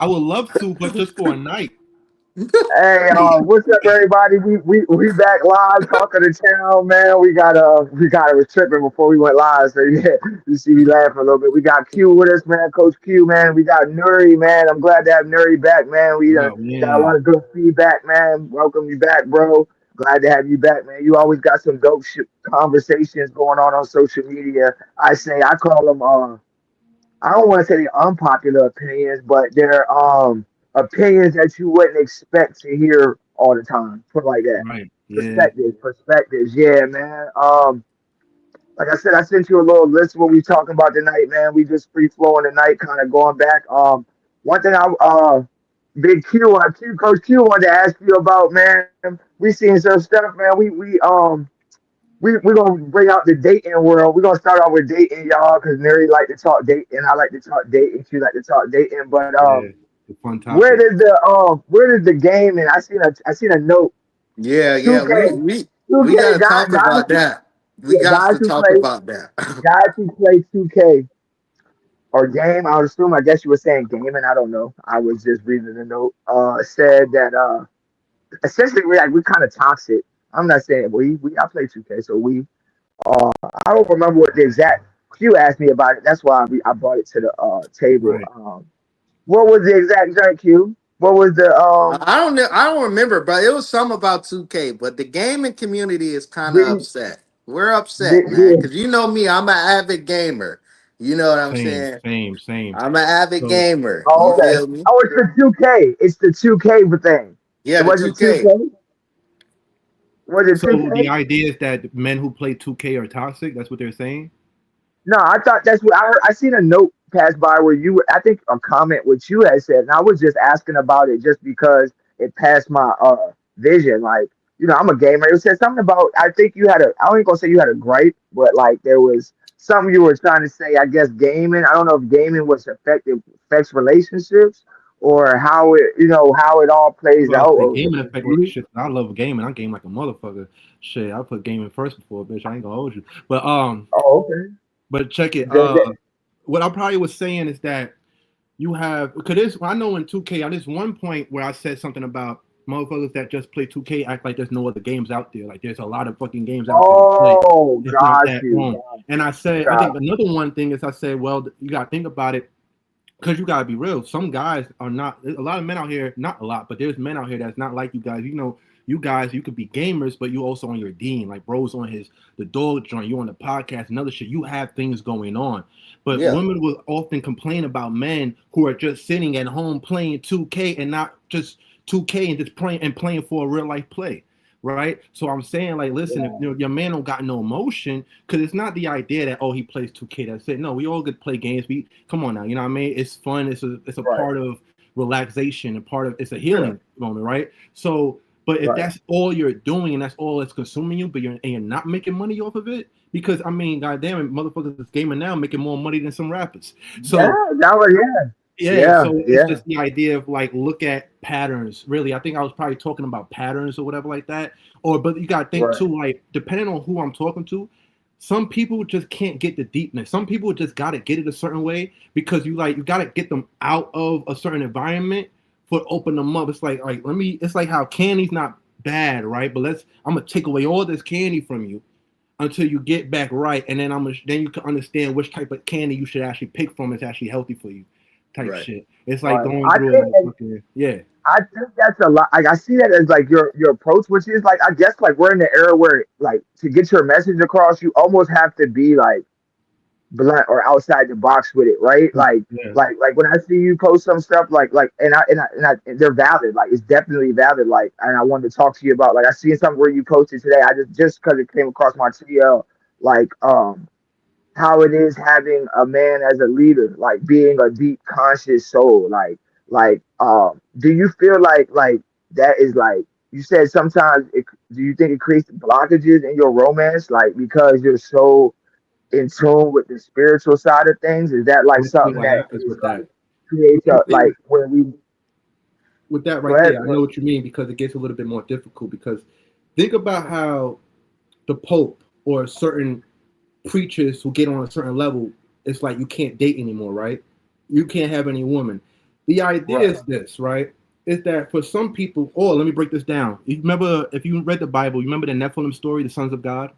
I would love to, but just for a night. Hey, what's up, everybody? We back live talking to town, man. We got a tripping before we went live, so yeah, you see me laughing a little bit. We got Q with us, man, Coach Q, man. We got Nuri, man. I'm glad to have Nuri back, man. We Yo, got a yeah. lot of good feedback, man. Welcome you back, bro. Glad to have you back, man. You always got some dope conversations going on social media. I call them I don't want to say the unpopular opinions, but they're opinions that you wouldn't expect to hear all the time. Put it like that. Right. Yeah. Perspectives. Yeah, man. Like I said, I sent you a little list of what we talking about tonight, man. We just free flowing tonight, kind of going back. One thing Big Q, Coach Q wanted to ask you about, man. We seen some stuff, man. We're gonna bring out the dating world. We're gonna start off with dating, y'all, because Neri like to talk dating. I like to talk dating. She like to talk dating. But Yeah. The fun topic. where does the game? And I seen a note. Yeah, yeah, Two K, two we K gotta talk about that. We yeah, got to talk about that. guys who play 2K or game. I would assume. I guess you were saying gaming. I don't know. I was just reading the note. Said that essentially we kind of toxic. I'm not saying we I play 2K, so we I don't remember what the exact Q asked me about it. That's why I brought it to the table. Right. What was the exact joint, Q? What was the I don't remember, but it was something about 2K. But the gaming community is kind of did, upset. We're upset, man, did because you know me, I'm an avid gamer. You know what I'm Same. saying? Same. Same. I'm an avid So gamer. You oh okay. feel me? Oh, it's the 2K. It's the 2K thing. Yeah, It the wasn't 2K. 2K. Was it so the 2K? idea is that men who play 2K are toxic. That's what they're saying. No, I thought that's what I heard. I seen a note pass by where I think a comment what you had said, and I was just asking about it just because it passed my vision. Like, I'm a gamer. It said something about I think you had I ain't gonna say you had a gripe, but like there was something you were trying to say. I guess gaming. I don't know if gaming was effective affects relationships or how how it all plays Well, out. the Or gaming the affect view. relationships. I love gaming. I game like a motherfucker. Shit, I put gaming first before bitch. I ain't gonna hold you. Oh, okay. But check it. The, What I probably was saying is that you have because this I know in 2K. There's one point where I said something about motherfuckers that just play 2K act like there's no other games out there. Like there's a lot of fucking games out there to play. oh, It's not got that you. wrong. And I said I Got think another one thing is I said, well, you gotta think about it because you gotta be real. Some guys are not. There's a lot of men out here, not a lot, but there's men out here that's not like you guys. You guys, you could be gamers, but you also on your dean. Like bro's on the dog joint. You on the podcast and other shit. You have things going on. But Yeah, women will often complain about men who are just sitting at home playing 2K and not just 2K and just playing for a real life play. Right. So I'm saying, like, listen, if yeah. your man don't got no emotion, because it's not the idea that he plays 2K. That's it. No, we all could play games. We come on now, you know what I mean? It's fun. It's a Right. part of relaxation and part of it's a Yeah. healing moment, right? So, but if Right. that's all you're doing and that's all that's consuming you, but you're not making money off of it, because I mean, goddamn it, motherfuckers is gaming now making more money than some rappers. Yeah. So That was yeah. yeah, Yeah. so it's Yeah. just the idea of like look at patterns. Really, I think I was probably talking about patterns or whatever like that. Or but you gotta think Right. too, like depending on who I'm talking to, some people just can't get the deepness. Some people just gotta get it a certain way because you gotta get them out of a certain environment for open them up. It's like let me. It's like how candy's not bad, right? But I'm gonna take away all this candy from you until you get back right, and then you can understand which type of candy you should actually pick from. It's actually healthy for you type right. shit. It's like Right. going through like fucking yeah. I think that's a lot. Like I see that as like your approach, which is like I guess like we're in the era where like to get your message across, you almost have to be like blunt or outside the box with it, right? Like Yeah. like when I see you post some stuff like and they're valid. Like it's definitely valid. Like and I wanted to talk to you about like I seen something where you posted today. I just because it came across my TL like how it is having a man as a leader, like being a deep conscious soul. Do you feel like that is like you said sometimes do you think it creates blockages in your romance, like because you're so in tune with the spiritual side of things? Is that like Let me tell you something what that happens is with like that. creates Let me a tell you like where we with that go right ahead? there. I know what you mean because it gets a little bit more difficult because think about how the Pope or certain preachers who get on a certain level, it's like you can't date anymore, right? You can't have any woman. The idea Right. is this, right? Is that for some people, oh, let me break this down. You remember, if you read the Bible, you remember the Nephilim story, the sons of God,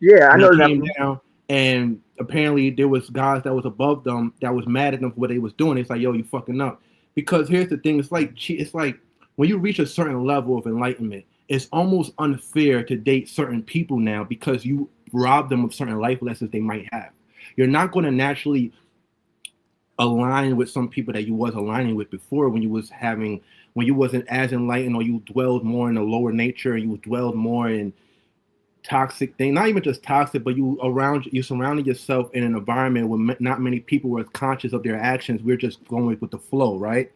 Yeah, I when they know came that. down, and apparently there was guys that was above them that was mad at them for what they was doing. It's like, yo, you fucking up. Because here's the thing, it's like when you reach a certain level of enlightenment, it's almost unfair to date certain people now because you rob them of certain life lessons they might have. You're not going to naturally align with some people that you was aligning with before when you wasn't as enlightened, or you dwelled more in a lower nature, and you dwelled more in toxic thing, not even just toxic, but you surrounded yourself in an environment where not many people were conscious of their actions. We're just going with the flow, right?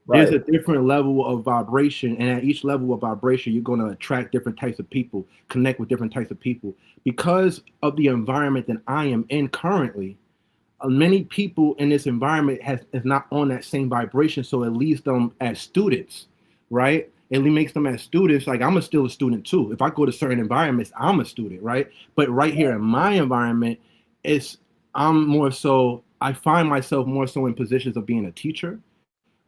There's Right. a different level of vibration, and at each level of vibration you're going to attract different types of people, connect with different types of people. Because of the environment that I am in currently, many people in this environment is not on that same vibration, so it leaves them as students, right? It makes them as students. Like, still a student too. If I go to certain environments, I'm a student, right? But right here in my environment, it's I'm more so. I find myself more so in positions of being a teacher,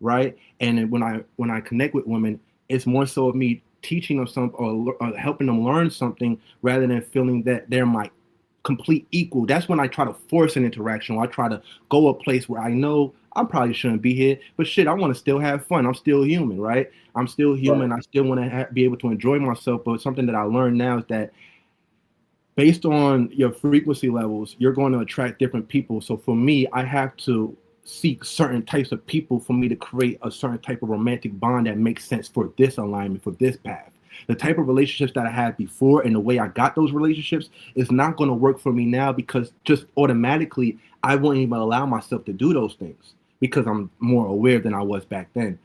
right? And then when I connect with women, it's more so of me teaching them something, or helping them learn something, rather than feeling that they're my complete equal. That's when I try to force an interaction, or I try to go a place where I know I probably shouldn't be here, but shit, I want to still have fun. I'm still human, right? I'm still Right. human. I still want to be able to enjoy myself. But something that I learned now is that based on your frequency levels, you're going to attract different people. So for me, I have to seek certain types of people for me to create a certain type of romantic bond that makes sense for this alignment, for this path. The type of relationships that I had before and the way I got those relationships is not going to work for me now, because just automatically I wouldn't even allow myself to do those things because I'm more aware than I was back then.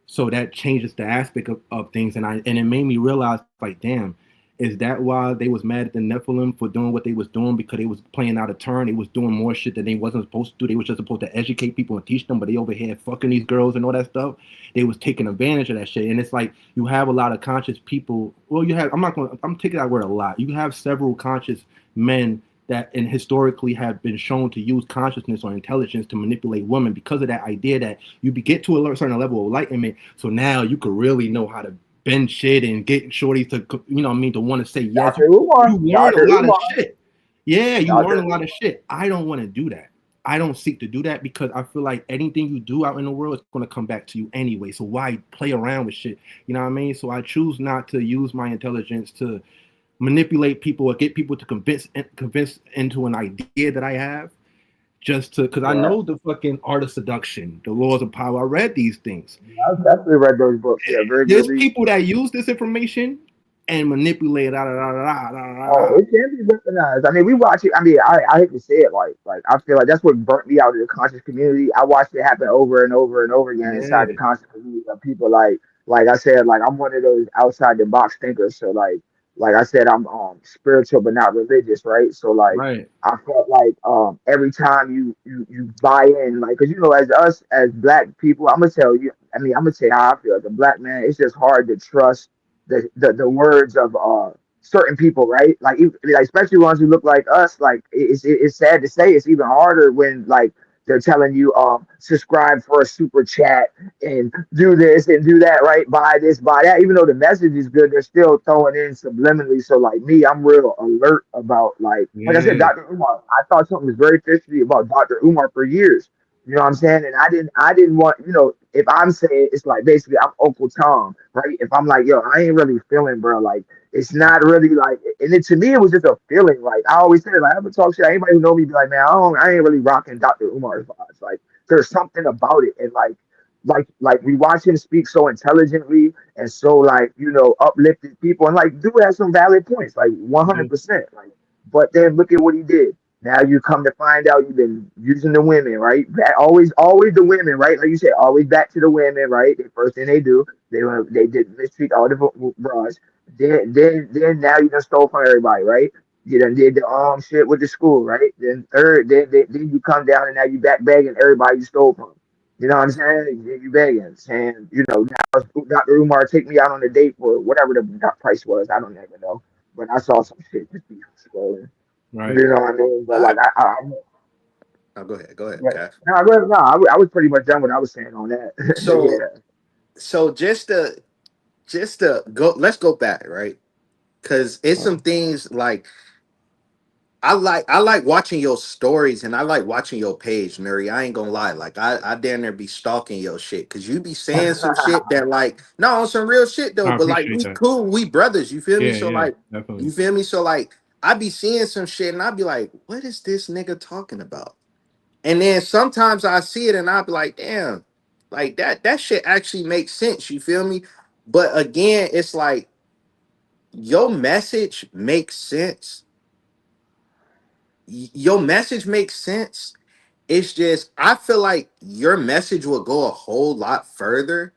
So that changes the aspect of things, and it made me realize, like, damn, is that why they was mad at the Nephilim for doing what they was doing? Because they was playing out of turn. They was doing more shit that they wasn't supposed to do. They was just supposed to educate people and teach them, but they over here fucking these girls and all that stuff. They was taking advantage of that shit. And it's like, you have a lot of conscious people. Well, you have, I'm taking that word a lot. You have several conscious men that and historically have been shown to use consciousness or intelligence to manipulate women, because of that idea that you get to a certain level of enlightenment, so now you could really know how to bend shit and get shorties to, what I mean, to want to say yes. Dr. Umar. You learn a Dr. lot of Umar. shit. Yeah, you learn Dr. a lot of shit. I don't want to do that. I don't seek to do that, because I feel like anything you do out in the world is going to come back to you anyway. So why play around with shit? You know what I mean? So I choose not to use my intelligence to manipulate people or get people to convince into an idea that I have, just to, because I Right. know the fucking art of seduction, the laws of power. I read these things. I've definitely read those books. Yeah, very good There's read. people that use this information and manipulate. Da, da, da, da, da, da, Oh, da. it can be recognized. I mean, we watch it. I mean, I hate to say it, like I feel like that's what burnt me out of the conscious community. I watched it happen over and over and over again inside the Yeah, conscious community of people. Like I said, like I'm one of those outside the box thinkers. So like I said, I'm spiritual but not religious, right? So like right. I felt like every time you buy in, like, because as us as black people, I'm gonna tell you. I mean, I'm gonna tell you how I feel as a black man. It's just hard to trust the words of certain people, right? Like especially ones who look like us. Like it's sad to say, it's even harder when like they're telling you subscribe for a super chat and do this and do that, right? Buy this, buy that. Even though the message is good, they're still throwing in subliminally. So like me, I'm real alert about like I said, Yeah, Dr. Umar. I thought something was very fishy about Dr. Umar for years. You know what I'm saying? And I didn't want, if I'm saying, it's like basically I'm Uncle Tom, right? If I'm like, yo, I ain't really feeling, bro, like it's not really like, and then to me it was just a feeling. Like I always say, like I ever talk shit, anybody who know me be like, man, I ain't really rocking Dr. Umar's vibes. Like there's something about it, and like we watch him speak so intelligently and so like uplifted people, and like dude has some valid points, like mhm, 100%. Like, but then look at what he did. Now you come to find out you've been using the women, right? Always the women, right? Like you said, always back to the women, right? The first thing they do, they did mistreat all the bras. Then now you done stole from everybody, right? You done did the shit with the school, right? Then third, then you come down and now you back begging everybody you stole from. You know what I'm saying? You begging, saying, now Dr. Umar take me out on a date for whatever the price was. I don't even know, but I saw some shit just be scrolling. You right. know what I mean? But I like I Oh, go ahead. Go ahead, Right. Cash. No, I was pretty much done what I was saying on that. So Yeah. so just to go, let's go back, right? Because it's some things like I like watching your stories and I like watching your page, Nuri. I ain't gonna lie. Like I damn near be stalking your shit because you be saying some shit that like no on some real shit though. I But like appreciate we that. cool, we brothers, you feel me? Yeah, So yeah, like you definitely. feel me? So like I be seeing some shit and I be like, what is this nigga talking about? And then sometimes I see it and I be like, damn, like that shit actually makes sense, you feel me? But again, it's like your message makes sense. Your message makes sense. It's just I feel like your message will go a whole lot further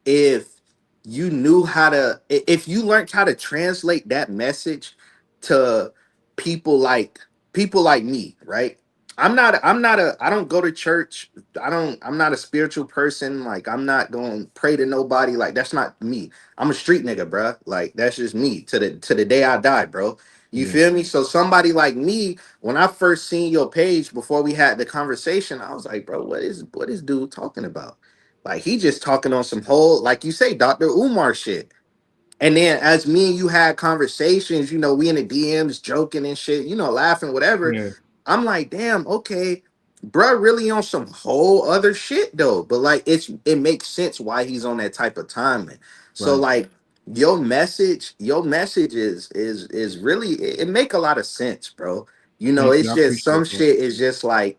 if you knew how to if you learned how to translate that message to people like people like me, right? I'm not a I don't go to church. I'm not a spiritual person. Like I'm not going to pray to nobody. Like that's not me. I'm a street nigga, bruh. Like that's just me to the day I die, bro. You Yeah, feel me? So somebody like me, when I first seen your page before we had the conversation, I was like, bro, what is dude talking about? Like he just talking on some whole, like you say, Dr. Umar shit. And then as me and you had conversations, we in the DMs joking and shit, laughing, whatever. yeah, I'm like, damn, okay, bruh, really on some whole other shit though. But like it makes sense why he's on that type of timing. So right. like your message is really it make a lot of sense, bro. Thank you. It's I just some appreciate that. shit is just like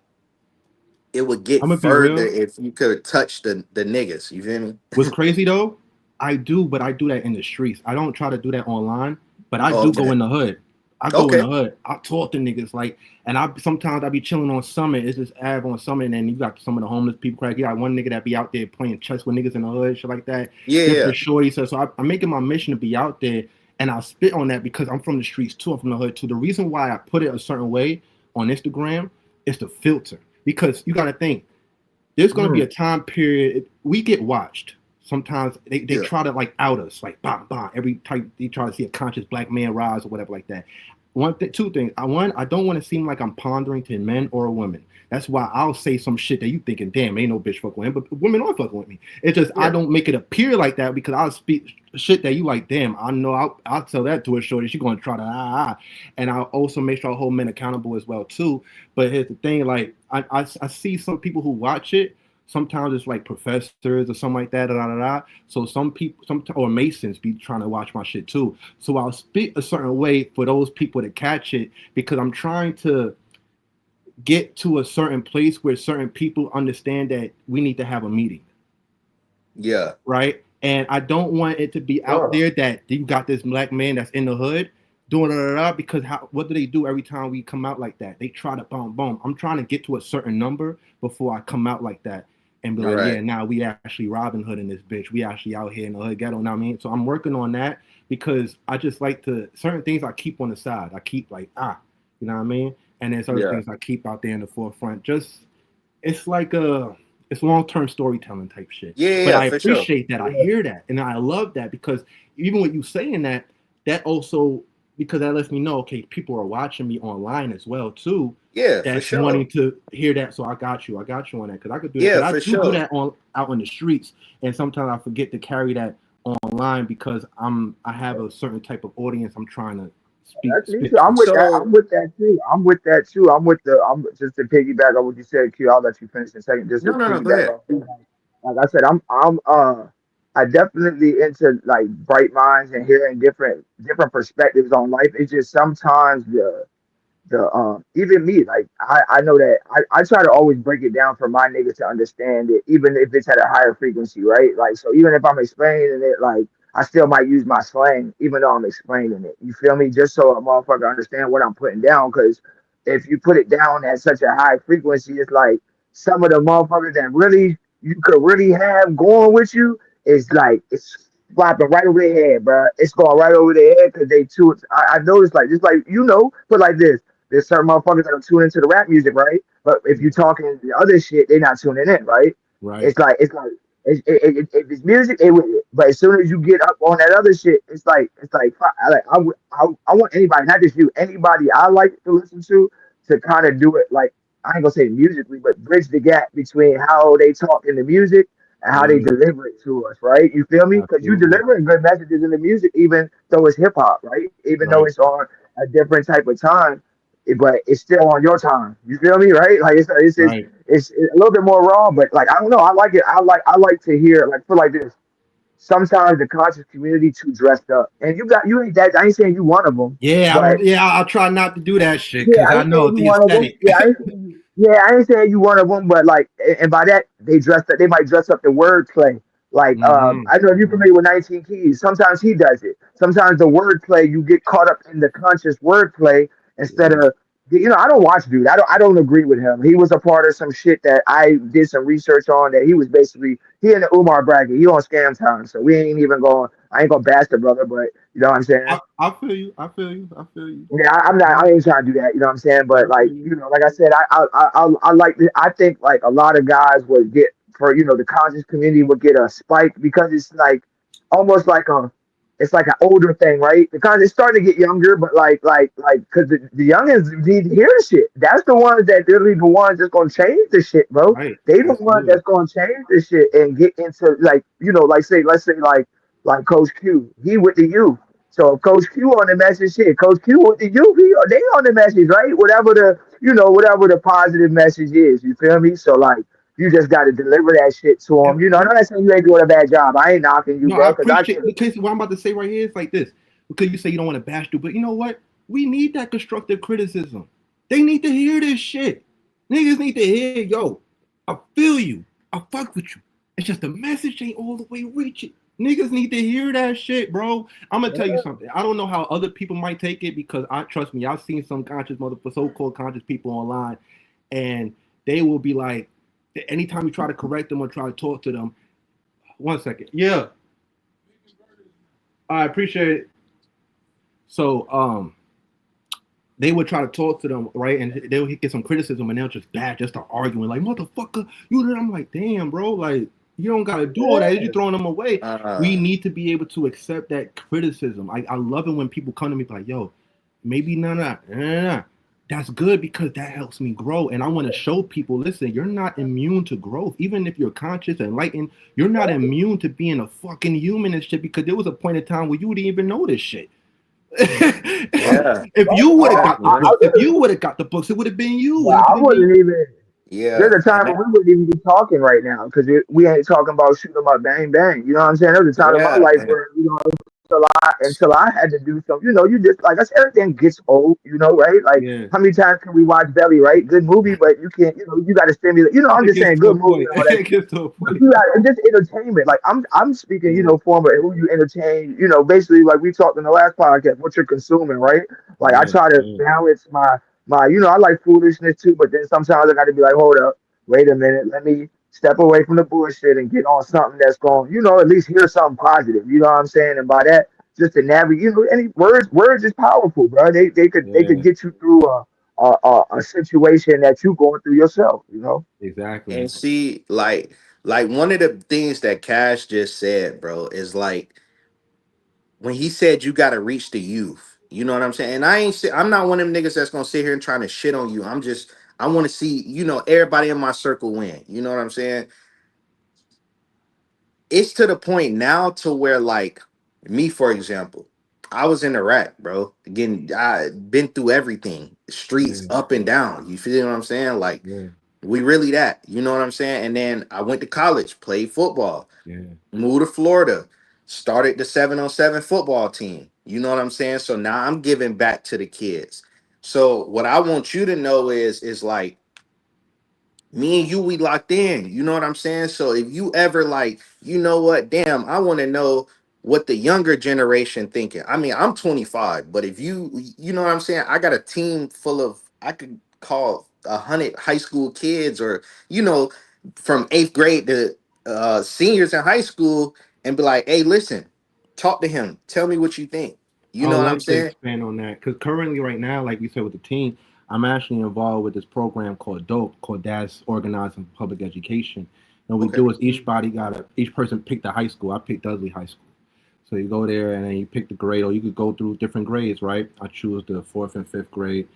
it would get I'm gonna be further real. if you could touch the niggas. You feel me? What's crazy though, but I do that in the streets. I don't try to do that online, but I Oh, do go okay. in the hood. I go in the Okay. hood. I talk to niggas like, and I sometimes I be chilling on Summit. It's this ad on Summit, and then you got some of the homeless people. Crack, you got one nigga that be out there playing chess with niggas in the hood, shit like that. Yeah, yeah. Different shorty. So I'm making my mission to be out there, and I spit on that because I'm from the streets too. I'm from the hood too. The reason why I put it a certain way on Instagram is the filter, because you got to think there's going to be Mm. a time period we get watched. Sometimes they Yeah. try to like out us, like bah bah. Every time they try to see a conscious black man rise or whatever like that. Two things. I don't want to seem like I'm pondering to men or a woman. That's why I'll say some shit that you thinking, damn, ain't no bitch fucking with him, but women are fucking with me. It's just I Yeah. don't make it appear like that because I'll speak shit that you like, damn, I know I'll tell that to a shorty. She gonna try to and I'll also make sure I hold men accountable as well too. But here's the thing, like I see some people who watch it. Sometimes it's like professors or something like that, da, da, da. So some people, or Masons, be trying to watch my shit too. So I'll speak a certain way for those people to catch it because I'm trying to get to a certain place where certain people understand that we need to have a meeting, Yeah. right? And I don't want it to be out Sure. there that you got this black man that's in the hood doing it because what do they do every time we come out like that? They try to boom boom. I'm trying to get to a certain number before I come out like that and be like, yeah, Right. now we actually Robin Hood in this bitch. We actually out here in the hood ghetto. Know what I mean? So I'm working on that because I just like to certain things I keep on the side. I keep like you know what I mean? And there's other Yeah. things I keep out there in the forefront. Just it's like it's long-term storytelling type shit. Yeah, yeah, But yeah, I for sure. appreciate that. I Yeah. hear that. And I love that because even with you saying that, that also because that lets me know, okay, people are watching me online as well too. Yeah, for That's sure. wanting to hear that. So I got you. I got you on that. Cause I could do that. Yeah, Cause I for do sure. that on out in the streets. And sometimes I forget to carry that online because I have a certain type of audience I'm trying to That's me spit too. to. I'm with that. So I'm with that too. I'm with that too. I'm just to piggyback on what you said, Q. I'll let you finish in a second. Just to no, no, no. Go piggyback ahead. off you. Like I said, I definitely into like bright minds and hearing different perspectives on life. It's just sometimes the even me like I know that I try to always break it down for my niggas to understand it even if it's at a higher frequency, right? Like so even if I'm explaining it, like I still might use my slang even though I'm explaining it, you feel me, just so a motherfucker understand what I'm putting down. Because if you put it down at such a high frequency, it's like some of the motherfuckers that really you could really have going with you is like it's flopping right over their head, bro. It's going right over their head because they too. I noticed like just like put like this. There's certain motherfuckers that are tuning into the rap music, right? But if you talking the other shit, they're not tuning in, right? Right. It's like if it's music, they with it. But as soon as you get up on that other shit, it's like I want anybody, not just you, anybody I like to listen to kind of do it like I ain't gonna say musically, but bridge the gap between how they talk in the music and how they Yeah, deliver it to us, right? You feel me? Because you absolutely. delivering good messages in the music, even though it's hip hop, right? Even though Right, it's on a different type of time, but it's still on your time. You feel me, right? Like right. it's a little bit more raw, but like I don't know, I like it. I like to hear like feel like this. Sometimes the conscious community too dressed up, and you ain't that. I ain't saying you one of them, Yeah, I but don't. Yeah, I'll try not to do that shit yeah, because I I ain't know saying you the one of them. aesthetic. Yeah, I ain't saying you one of them, but like, and by that they dressed up. They might dress up the wordplay. Like, Hmm. I don't know if you're familiar with 19 Keys. Sometimes he does it. Sometimes the wordplay, you get caught up in the conscious wordplay instead Yeah, of, I don't watch dude. I don't agree with him. He was a part of some shit that I did some research on. That he was basically he in the Umar bracket. He on scam time, so we ain't even going. I ain't gonna bash the brother, but you know what I'm saying. I feel you. I feel you. I feel you. Yeah, I'm not. I ain't trying to do that. You know what I'm saying? I But feel like, you. like I said, I like. I think like a lot of guys would get for the conscious community would get a spike because it's like almost like it's like an older thing, right? The conscious starting to get younger, but because the youngins need to hear the shit. That's the ones that really the ones that's gonna change the shit, bro. Right. They the ones Absolutely. that's gonna change the shit and get into like like say let's say like Coach Q, he with the youth. So if Coach Q on the message shit, Coach Q with the youth, they on the message, right? Whatever the whatever the positive message is, you feel me? So like you just got to deliver that shit to them. I'm not saying you ain't doing a bad job. I ain't knocking you, No, I bro, because I appreciate get the it. case. What I'm about to say right here is like this because you say you don't want to bash you, but you know what? We need that constructive criticism. They need to hear this shit. Niggas need to hear, yo, I feel you. I fuck with you. It's just the message ain't all the way reaching. Niggas need to hear that shit, bro. I'm gonna tell you Yeah. something. I don't know how other people might take it because I trust me. I've seen some conscious so-called conscious people online, and they will be like, anytime you try to correct them or try to talk to them, 1 second. Yeah, I appreciate it. So they would try to talk to them, right? And they'll get some criticism and they'll just bad, just start arguing, like, motherfucker, you I'm like, damn, bro, like you don't gotta do all that. You're throwing them away. We Uh, need to be able to accept that criticism. I love it when people come to me like, yo, maybe no. That's good because that helps me grow. And I want to show people, listen, you're not immune to growth. Even if you're conscious and enlightened, you're not immune to being a fucking human and shit because there was a point in time where you didn't even know this shit. yeah, If you would have got exactly, the man. books, if you would have got the books, it would have been you. It I wouldn't be. wasn't even. There's Yeah, a time and when that, we wouldn't even be talking right now because we ain't talking about shoot 'em up, bang bang. You know what I'm saying? There was a time in my yeah, life and where until I had to do something. You just like I said, everything gets old. Right? Like Yeah, how many times can we watch Belly? Right? Good movie, but you can't. You got to stimulate. I'm it just gets saying, to a good movie point. and all that It shit. gets to a But point. you got just entertainment. Like I'm speaking. Yeah, Form of who you entertain. Basically like we talked in the last podcast, what you're consuming. Right? Like I yeah, try to yeah, balance my. I like foolishness too, but then sometimes I got to be like, hold up, wait a minute, let me step away from the bullshit and get on something that's going, at least hear something positive. You know what I'm saying? And by that, just to navigate, any words is powerful, bro. They could yeah. get you through a situation that you going through yourself. Exactly. and see, like one of the things that Cash just said, bro, is like when he said you got to reach the youth. You know what I'm saying? And I'm not one of them niggas that's gonna sit here and trying to shit on you. I want to see, everybody in my circle win. You know what I'm saying? It's to the point now to where like me, for example, I was in Iraq, bro. Again, I been through everything, streets Yeah, up and down. You feel what I'm saying? Like yeah, we really that. You know what I'm saying? And then I went to college, played football, yeah, moved to Florida, started the 7-on-7 football team. You know what I'm saying? So now I'm giving back to the kids. So what I want you to know is like me and you, we locked in. You know what I'm saying? So if you ever like, you know what, damn, I want to know what the younger generation thinking. I mean, I'm 25, but if you know what I'm saying, I got a team full of, I could call 100 high school kids, or from 8th grade to seniors in high school, and be like, hey, listen, talk to him, tell me what you think. You I know would what I'm love to saying? expand on that because currently, right now, like you said with the team, I'm actually involved with this program called DOPE, called Dad's Organizing Public Education. And we Okay. do is each person picked a high school. I picked Dudley High School. So you go there and then you pick the grade, or you could go through different grades, right? I choose the fourth and fifth grade,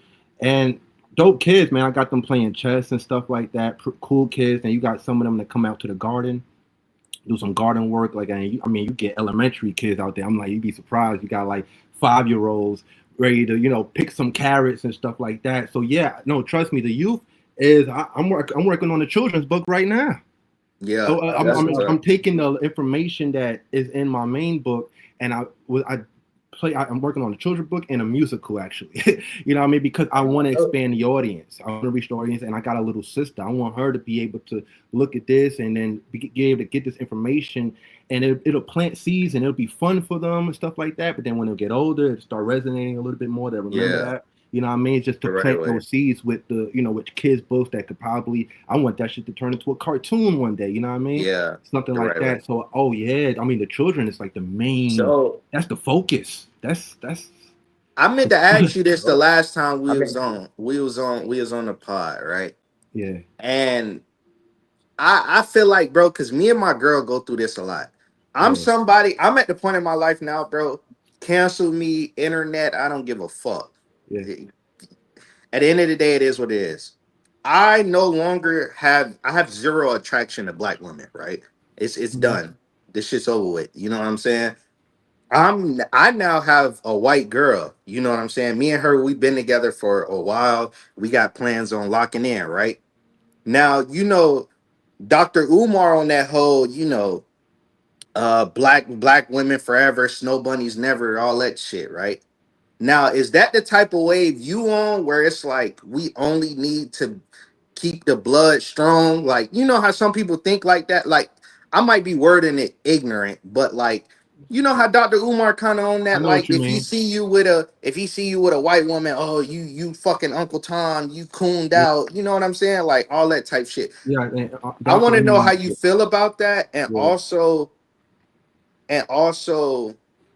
and dope kids, man. I got them playing chess and stuff like that. Cool kids, and you got some of them that come out to the garden, do some garden work. Like, I mean, you get elementary kids out there. I'm like, you'd be surprised. You got like 5 year olds ready to, pick some carrots and stuff like that. So yeah, no, trust me, the youth is. I'm working on the children's book right now. Yeah, So that's what's I'm up. taking the information that is in my main book, and I'm working on a children's book and a musical actually. You know what I mean? Because I want to Oh, expand the audience. I want to reach the audience, and I got a little sister. I want her to be able to look at this and then be able to get this information, and it'll plant seeds and it'll be fun for them and stuff like that. But then when they get older, it'll start resonating a little bit more. They remember Yeah, that. You know what I mean? Just to the right plant way. those seeds with with kids' books that could probably. I want that shit to turn into a cartoon one day. You know what I mean? Yeah, Something the like right way. that. So, oh yeah, I mean the children is like the main. So That's the focus. That's I meant to ask you this the oh, last time I we was mean, on. We was on the pod, right? yeah, And I feel like, bro, because me and my girl go through this a lot. yeah, I'm at the point in my life now, bro. Cancel me, internet. I don't give a fuck. yeah. At the end of the day, it is what it is. I no longer I have zero attraction to black women, right? It's Mhm. done. This shit's over with. You know what I'm saying? I now have a white girl. You know what I'm saying? Me and her, we've been together for a while. We got plans on locking in, right? Now, Dr. Umar on that whole, black women forever, snow bunnies never, all that shit, right? Now, is that the type of wave you on where it's like we only need to keep the blood strong? Like, you know how some people think like that? Like, I might be wording it ignorant, but like, you know how Dr. Umar kind of on I that? know what Like, you mean. if he see you with a white woman, oh, you fucking Uncle Tom, you cooned Yeah, out. You know what I'm saying? Like all that type shit. yeah. I Dr. want to know Umar. how you feel about that, and Yeah. also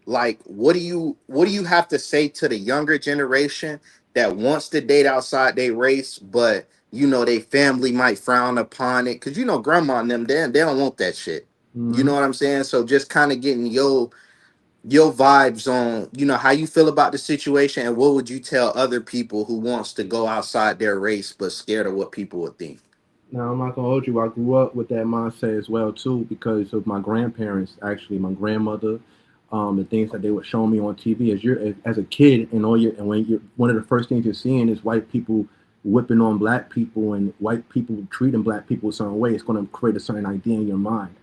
like what do you have to say to the younger generation that wants to date outside their race, but they family might frown upon it because grandma and them, they don't want that shit. You Hmm. know what I'm saying? So just kind of getting your vibes on how you feel about the situation, and what would you tell other people who wants to go outside their race but scared of what people would think. Now I'm not gonna hold you. I grew up with that mindset as well too, because of my grandparents. Actually, my grandmother, the things that they would show me on TV as a kid, and when you're one of the first things you're seeing is white people whipping on black people and white people treating black people a certain way. It's gonna create a certain idea in your mind.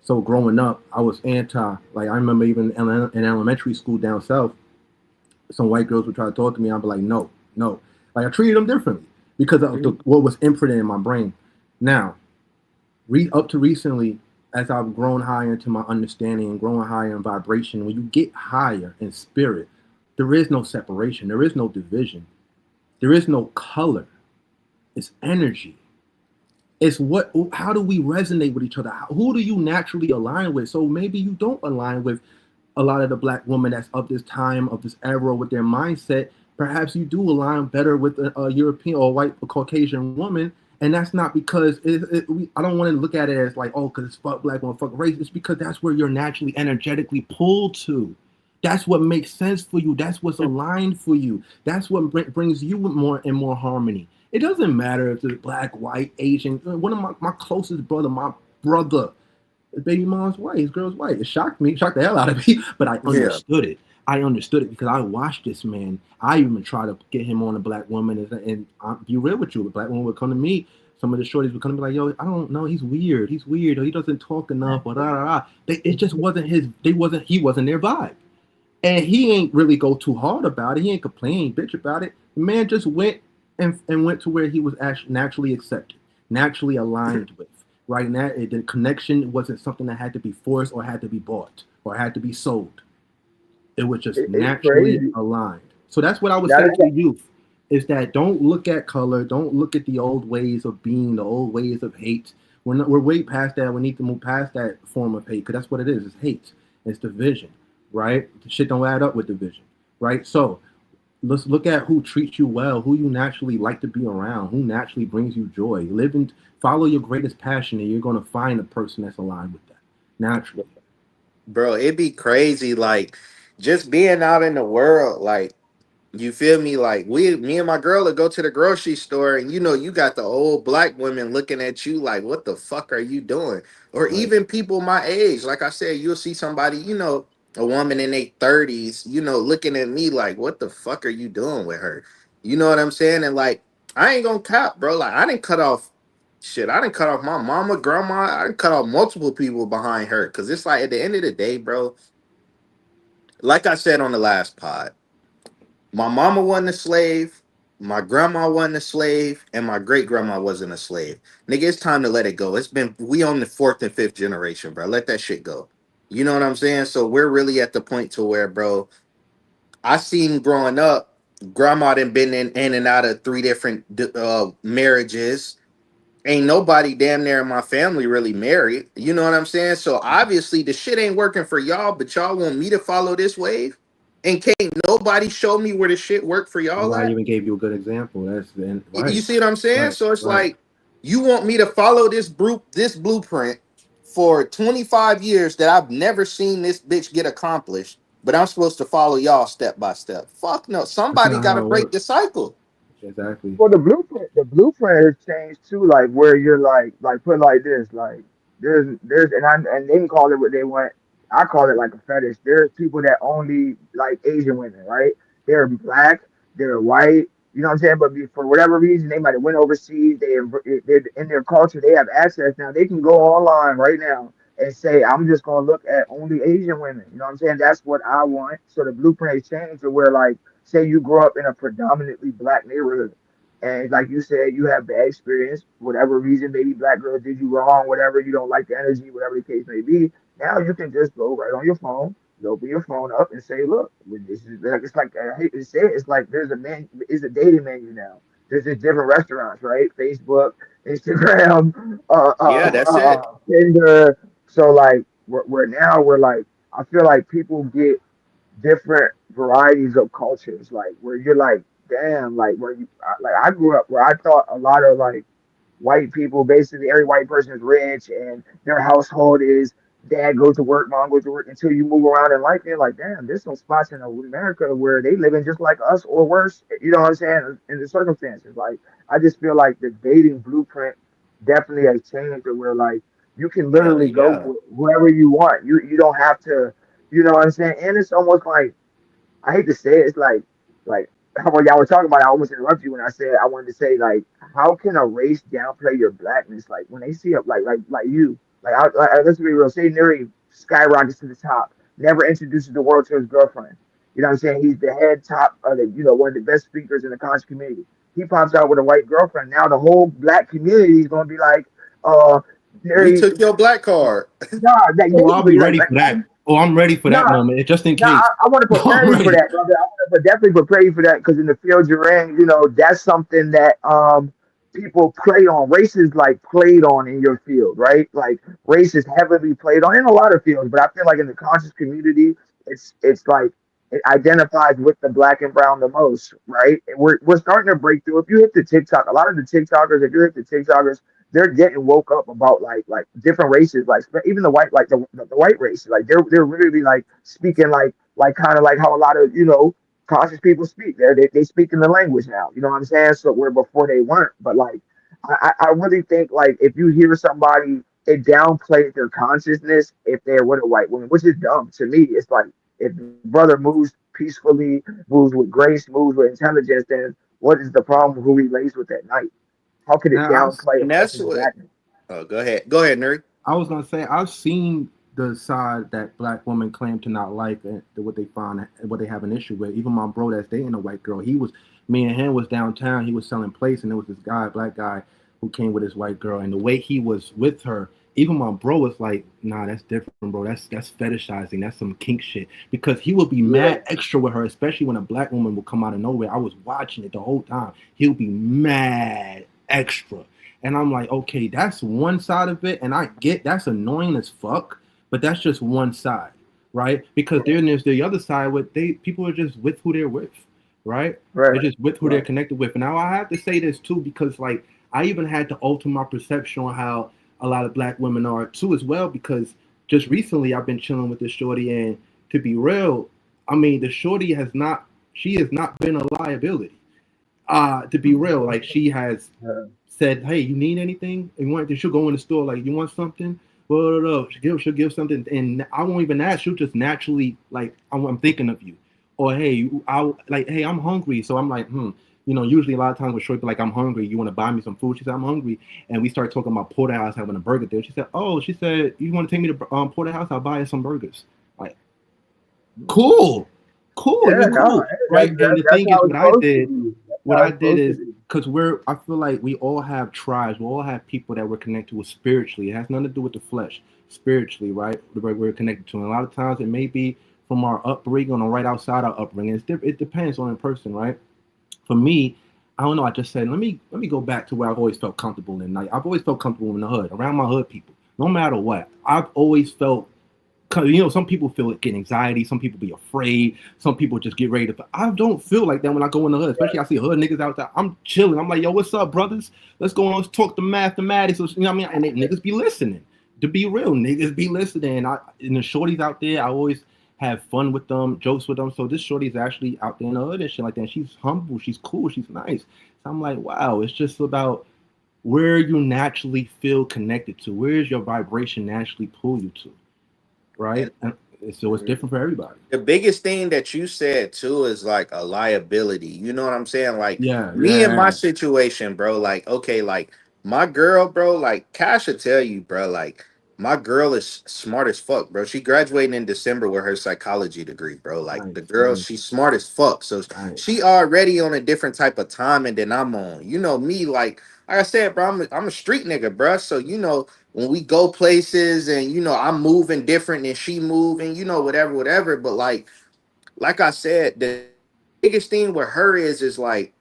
So growing up, I was anti. Like I remember even in elementary school down south, some white girls would try to talk to me. I'd be like, no, no. Like I treated them differently because of what was imprinted in my brain. Now, up to recently, as I've grown higher into my understanding and growing higher in vibration, when you get higher in spirit, there is no separation, there is no division, there is no color. It's energy. It's how do we resonate with each other? Who do you naturally align with? So maybe you don't align with a lot of the black women that's of this time, of this era, with their mindset. Perhaps you do align better with a European or white or Caucasian woman, and that's not because I don't want to look at it as like, oh, because it's fuck black woman, fuck race. It's because that's where you're naturally energetically pulled to. That's what makes sense for you. That's what's aligned for you. That's what brings you more and more harmony. It doesn't matter if it's black, white, Asian. One of my closest brother, my brother, his baby mom's white, his girl's white. It shocked me, shocked the hell out of me, but I Yeah. understood it. I understood it because I watched this man. I even tried to get him on a black woman, and I'll be real with you. A black woman would come to me. Some of the shorties would come to me like, "Yo, I don't know. He's weird. He's weird. Or he doesn't talk enough." Or da da da. It just wasn't his. They wasn't. He wasn't their vibe, and he ain't really go too hard about it. He ain't complain, bitch about it. The man just went and went to where he was actually naturally accepted, naturally aligned with. Right now, the connection wasn't something that had to be forced or had to be bought or had to be sold. It was just it's naturally crazy. aligned. So that's what I would Now say that, to the youth: is that don't look at color, don't look at the old ways of being, the old ways of hate. We're way past that. We need to move past that form of hate because that's what it is. It's hate. It's division, right? The shit don't add up with division, right? So let's look at who treats you well, who you naturally like to be around, who naturally brings you joy. Live and follow your greatest passion, and you're going to find a person that's aligned with that naturally. Bro, it'd be crazy like just being out in the world, like You feel me? Like me and my girl would go to the grocery store, and you got the old black women looking at you like, "What the fuck are you doing?" Or Right. even people my age. Like I said, you'll see somebody, a woman in their 30s, looking at me like, "What the fuck are you doing with her?" You know what I'm saying? And like, I ain't gonna cap, bro. Like, I didn't cut off shit. I didn't cut off my mama, grandma. I didn't cut off multiple people behind her, because it's like at the end of the day, bro. Like I said on the last pod. My mama wasn't a slave. My grandma wasn't a slave, and my great grandma wasn't a slave. Nigga, it's time to let it go. We on the fourth and fifth generation, bro. Let that shit go. You know what I'm saying? So we're really at the point to where, bro, I seen growing up, grandma done been in and out of three different marriages. Ain't nobody damn near in my family really married. You know what I'm saying? So obviously the shit ain't working for y'all, but y'all want me to follow this wave? And can't nobody show me where the shit worked for y'all Nobody at? even gave you a good example. That's then You right, see what I'm saying? right, So it's right. like you want me to follow this blueprint for 25 years that I've never seen this bitch get accomplished, but I'm supposed to follow y'all step by step. Fuck no. That's Somebody not got how to it break the works. cycle. Exactly. Well, the blueprint has changed too. Like where you're like put like this, like there's and they can call it what they want. I call it like a fetish. There's people that only like Asian women, right? They're black, they're white. You know what I'm saying? But for whatever reason, they might have went overseas. They're in their culture. They have access now. They can go online right now and say, "I'm just gonna look at only Asian women." You know what I'm saying? That's what I want. So the blueprint has changed to where like say you grow up in a predominantly black neighborhood and like you said, you have bad experience, whatever reason, maybe black girl did you wrong, whatever, you don't like the energy, whatever the case may be. Now you can just go right on your phone, open your phone up and say, look, this is like it's like I hate to say it, it's like there's it's a dating menu now. There's just different restaurants, right? Facebook, Instagram, Yeah, that's it. Tinder. So like we're now we're like I feel like people get different varieties of cultures, like where you're like, damn, like like I grew up where I thought a lot of like white people, basically every white person is rich and their household is dad goes to work, mom goes to work until you move around in life. You're like, damn, there's some spots in America where they live in just like us or worse. You know what I'm saying? In the circumstances, like I just feel like the dating blueprint definitely has changed to where like you can Hell literally go yeah. with whoever you want. You don't have to. You know what I'm saying? And it's almost like I hate to say it, it's like how about y'all were talking about it, I almost interrupted you when I said I wanted to say like how can a race downplay your blackness? Like when they see it like you, let's be real, say Nuri skyrockets to the top, never introduces the world to his girlfriend. You know what I'm saying? He's the head top of the one of the best speakers in the conscious community. He pops out with a white girlfriend. Now the whole black community is gonna be like, uh We Nuri, took your black card. nah, like Oh, I'll be basically ready for that. Oh, I'm ready for that nah, moment, just in no, case. I want to I'm prepare you for ready. that, brother. I want to definitely prepare you for that because in the field you're in, that's something that people play on. Race is like played on in your field, right? Like race is heavily played on in a lot of fields, but I feel like in the conscious community, it's like it identifies with the black and brown the most, right? And we're starting to break through. If you hit the TikTok, a lot of the TikTokers, if you hit the TikTokers, they're getting woke up about like different races, like even the white, like the white race, like they're really like speaking like kind of like how a lot of conscious people speak. They speak in the language now. You know what I'm saying? So where before they weren't, but like I really think like if you hear somebody, it downplays their consciousness if they're with a white woman, which is dumb to me. It's like if the brother moves peacefully, moves with grace, moves with intelligence, then what is the problem with who he lays with at night? How could it Now, downplay a And that's person's what. blackness? Oh, go ahead. Go ahead, Nuri. I was gonna say I've seen the side that black women claim to not like and what they find what they have an issue with. Even my bro that's dating a white girl, me and him was downtown. He was selling plates, and there was this guy, black guy, who came with his white girl, and the way he was with her. Even my bro was like, "Nah, that's different, bro. That's fetishizing. That's some kink shit." Because he would be Yeah, mad extra with her, especially when a black woman would come out of nowhere. I was watching it the whole time. He would be mad extra. And I'm like, okay, that's one side of it. And I get that's annoying as fuck, but that's just one side, right? Because right, then there's the other side where people are just with who they're with, right? right, They're just with who they're right. connected with. And now I have to say this too, because like I even had to alter my perception on how a lot of black women are too as well, because just recently I've been chilling with this shorty and to be real, I mean the shorty has not She has not been a liability. To be real, like she has Yeah. said, "Hey, you need anything? You want?" She'll go in the store like, "You want something?" Well, she'll give something, and I won't even ask. She'll just naturally like, I'm thinking of you, or hey, hey, I'm hungry, so I'm like, usually a lot of times with short be like, I'm hungry. You want to buy me some food? She said, I'm hungry, and we start talking about Porterhouse having a burger there. She said, oh, she said, you want to take me to Porterhouse? I'll buy you some burgers. Like, cool, cool, Yeah, you're no, cool, hey, right? And the that's thing is, how it's supposed to be. That's what how I it's did supposed to is be. because I feel like we all have tribes, we all have people that we're connected with spiritually. It has nothing to do with the flesh, spiritually, right? We're connected to, and a lot of times it may be from our upbringing or right outside our upbringing. It depends on the person, right? For me, I don't know. I just said let me go back to where I've always felt comfortable in. Like I've always felt comfortable in the hood, around my hood people, no matter what. I've always felt, cause some people feel it, get anxiety, some people be afraid, some people just get ready to. I don't feel like that when I go in the hood, especially I see hood niggas out there. I'm chilling. I'm like, yo, what's up, brothers? Let's go on. Let's talk the mathematics. You know what I mean? And they, niggas be listening. To be real, niggas be listening. And the shorties out there, I always have fun with them, jokes with them. So this shorty's actually out there in the hood and shit like that. And she's humble, she's cool, she's nice. So I'm like, wow, it's just about where you naturally feel connected to. Where's your vibration naturally pull you to, And right? And so it's different for everybody. the biggest thing that you said too is like a liability. You know what I'm saying? Like Yeah, me and my yeah, situation, bro. Like, okay, like my girl, bro. Like Cash should tell you, bro. Like my girl is smart as fuck, bro. She graduated in December with her psychology degree, bro. Like the nice, girl, nice, she's smart as fuck. So nice. she already on a different type of timing than I'm on. You know me, like I said, bro. I'm a street nigga, bro. So when we go places and I'm moving different than she moving, whatever. But like I said, the biggest thing with her is like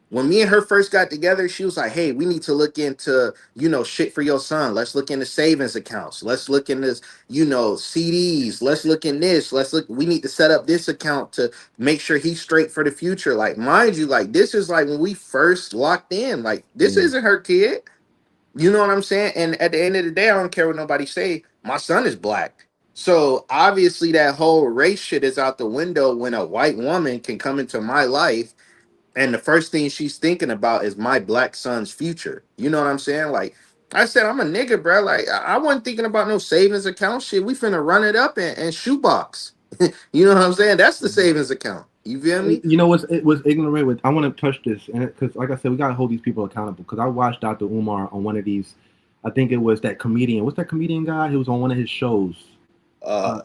when me and her first got together, she was like, hey, we need to look into shit for your son. Let's look into savings accounts. Let's look in this, CDs. Let's look in this. Let's look. We need to set up this account to make sure he's straight for the future. Like, mind you, like this is like when we first locked in. Like, this Yeah, isn't her kid. You know what I'm saying? And at the end of the day, I don't care what nobody say. My son is black. So obviously that whole race shit is out the window when a white woman can come into my life and the first thing she's thinking about is my black son's future. You know what I'm saying? Like I said, I'm a nigga, bro. Like I wasn't thinking about no savings account shit. We finna run it up and shoebox. You know what I'm saying? That's the savings account. You feel me? it was ignorant with. I want to touch this, and because like I said, we gotta hold these people accountable. Because I watched Dr. Umar on one of these. I think it was that comedian. What's that comedian guy? He was on one of his shows. Uh Uh,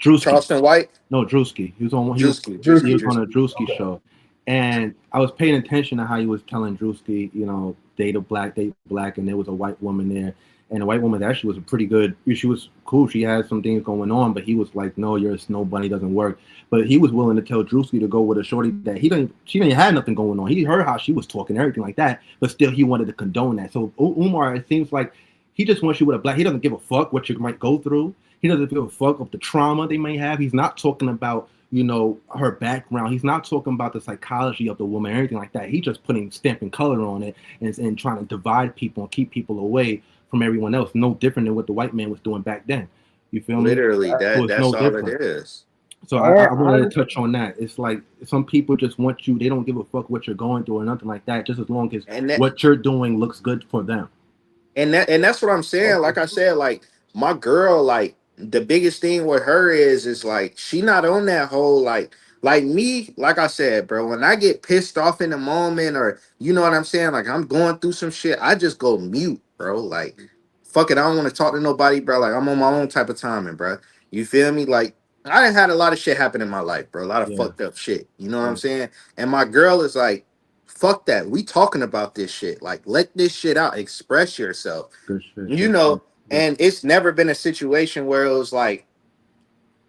Drewski. Charleston White, No, Drewski. He was on. Drewski, He Drewski, was on Drewski. a Drewski Okay. show, and I was paying attention to how he was telling Drewski, date black, and there was a white woman there, and the white woman actually was a pretty good. She was cool. She had some things going on, but he was like, "No, your snow bunny doesn't work." But he was willing to tell Drewski to go with a shorty that she didn't have nothing going on. He heard how she was talking, everything like that, but still he wanted to condone that. So Umar, it seems like he just wants you with a black. He doesn't give a fuck what you might go through. He doesn't give a fuck of the trauma they may have. He's not talking about, her background. He's not talking about the psychology of the woman or anything like that. He's just putting stamp and color on it and trying to divide people and keep people away from everyone else. No different than what the white man was doing back then. You feel me? Literally, So that it's that's no all it different. is. So And I wanted to touch on that. It's like some people just want you. They don't give a fuck what you're going through or nothing like that. Just as long as And that what you're doing looks good for them. and that's what I'm saying. Like I said, like my girl, like the biggest thing with her is like she not on that whole like me, like I said, bro, when I get pissed off in the moment or you know what I'm saying, like I'm going through some shit, I just go mute, bro. Like fuck it, I don't want to talk to nobody, bro. Like I'm on my own type of timing, bro. You feel me? Like I done had a lot of shit happen in my life, bro. A lot of Yeah, fucked up shit. You know what I'm yeah, saying? And my girl is like, fuck that. We talking about this shit. Like, let this shit out. Express yourself. good shit, You good shit. know, Yeah, and it's never been a situation where it was like,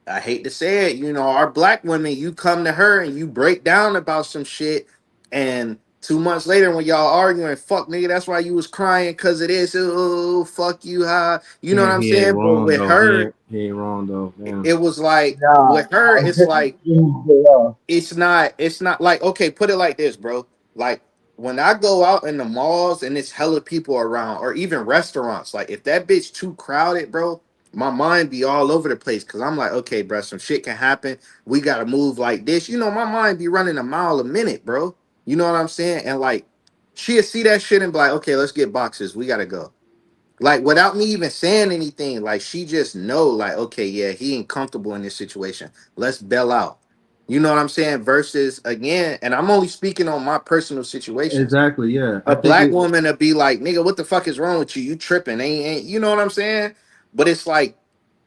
I hate to say it, our black women, you come to her and you break down about some shit, and 2 months later when y'all arguing, fuck nigga, that's why you was crying because of this. Oh, fuck you, huh? You know what I'm he ain't saying? But wrong with though. her, He ain't wrong though. Yeah. it was like nah, with her, it's like yeah, it's not like okay, put it like this, bro. Like when I go out in the malls and it's hella people around, or even restaurants, like if that bitch too crowded, bro, my mind be all over the place because I'm like, okay, bro, some shit can happen. We gotta move like this. You know, my mind be running a mile a minute, bro. You know what I'm saying? And like, she'll see that shit and be like, okay, let's get boxes. We gotta go. Like without me even saying anything, like she just know, like, okay, yeah, he ain't comfortable in this situation. Let's bail out. You know what I'm saying? Versus again, and I'm only speaking on my personal situations. Exactly. Yeah, I A think black it. woman to be like, nigga, what the fuck is wrong with you? You tripping? Ain't you know what I'm saying? But it's like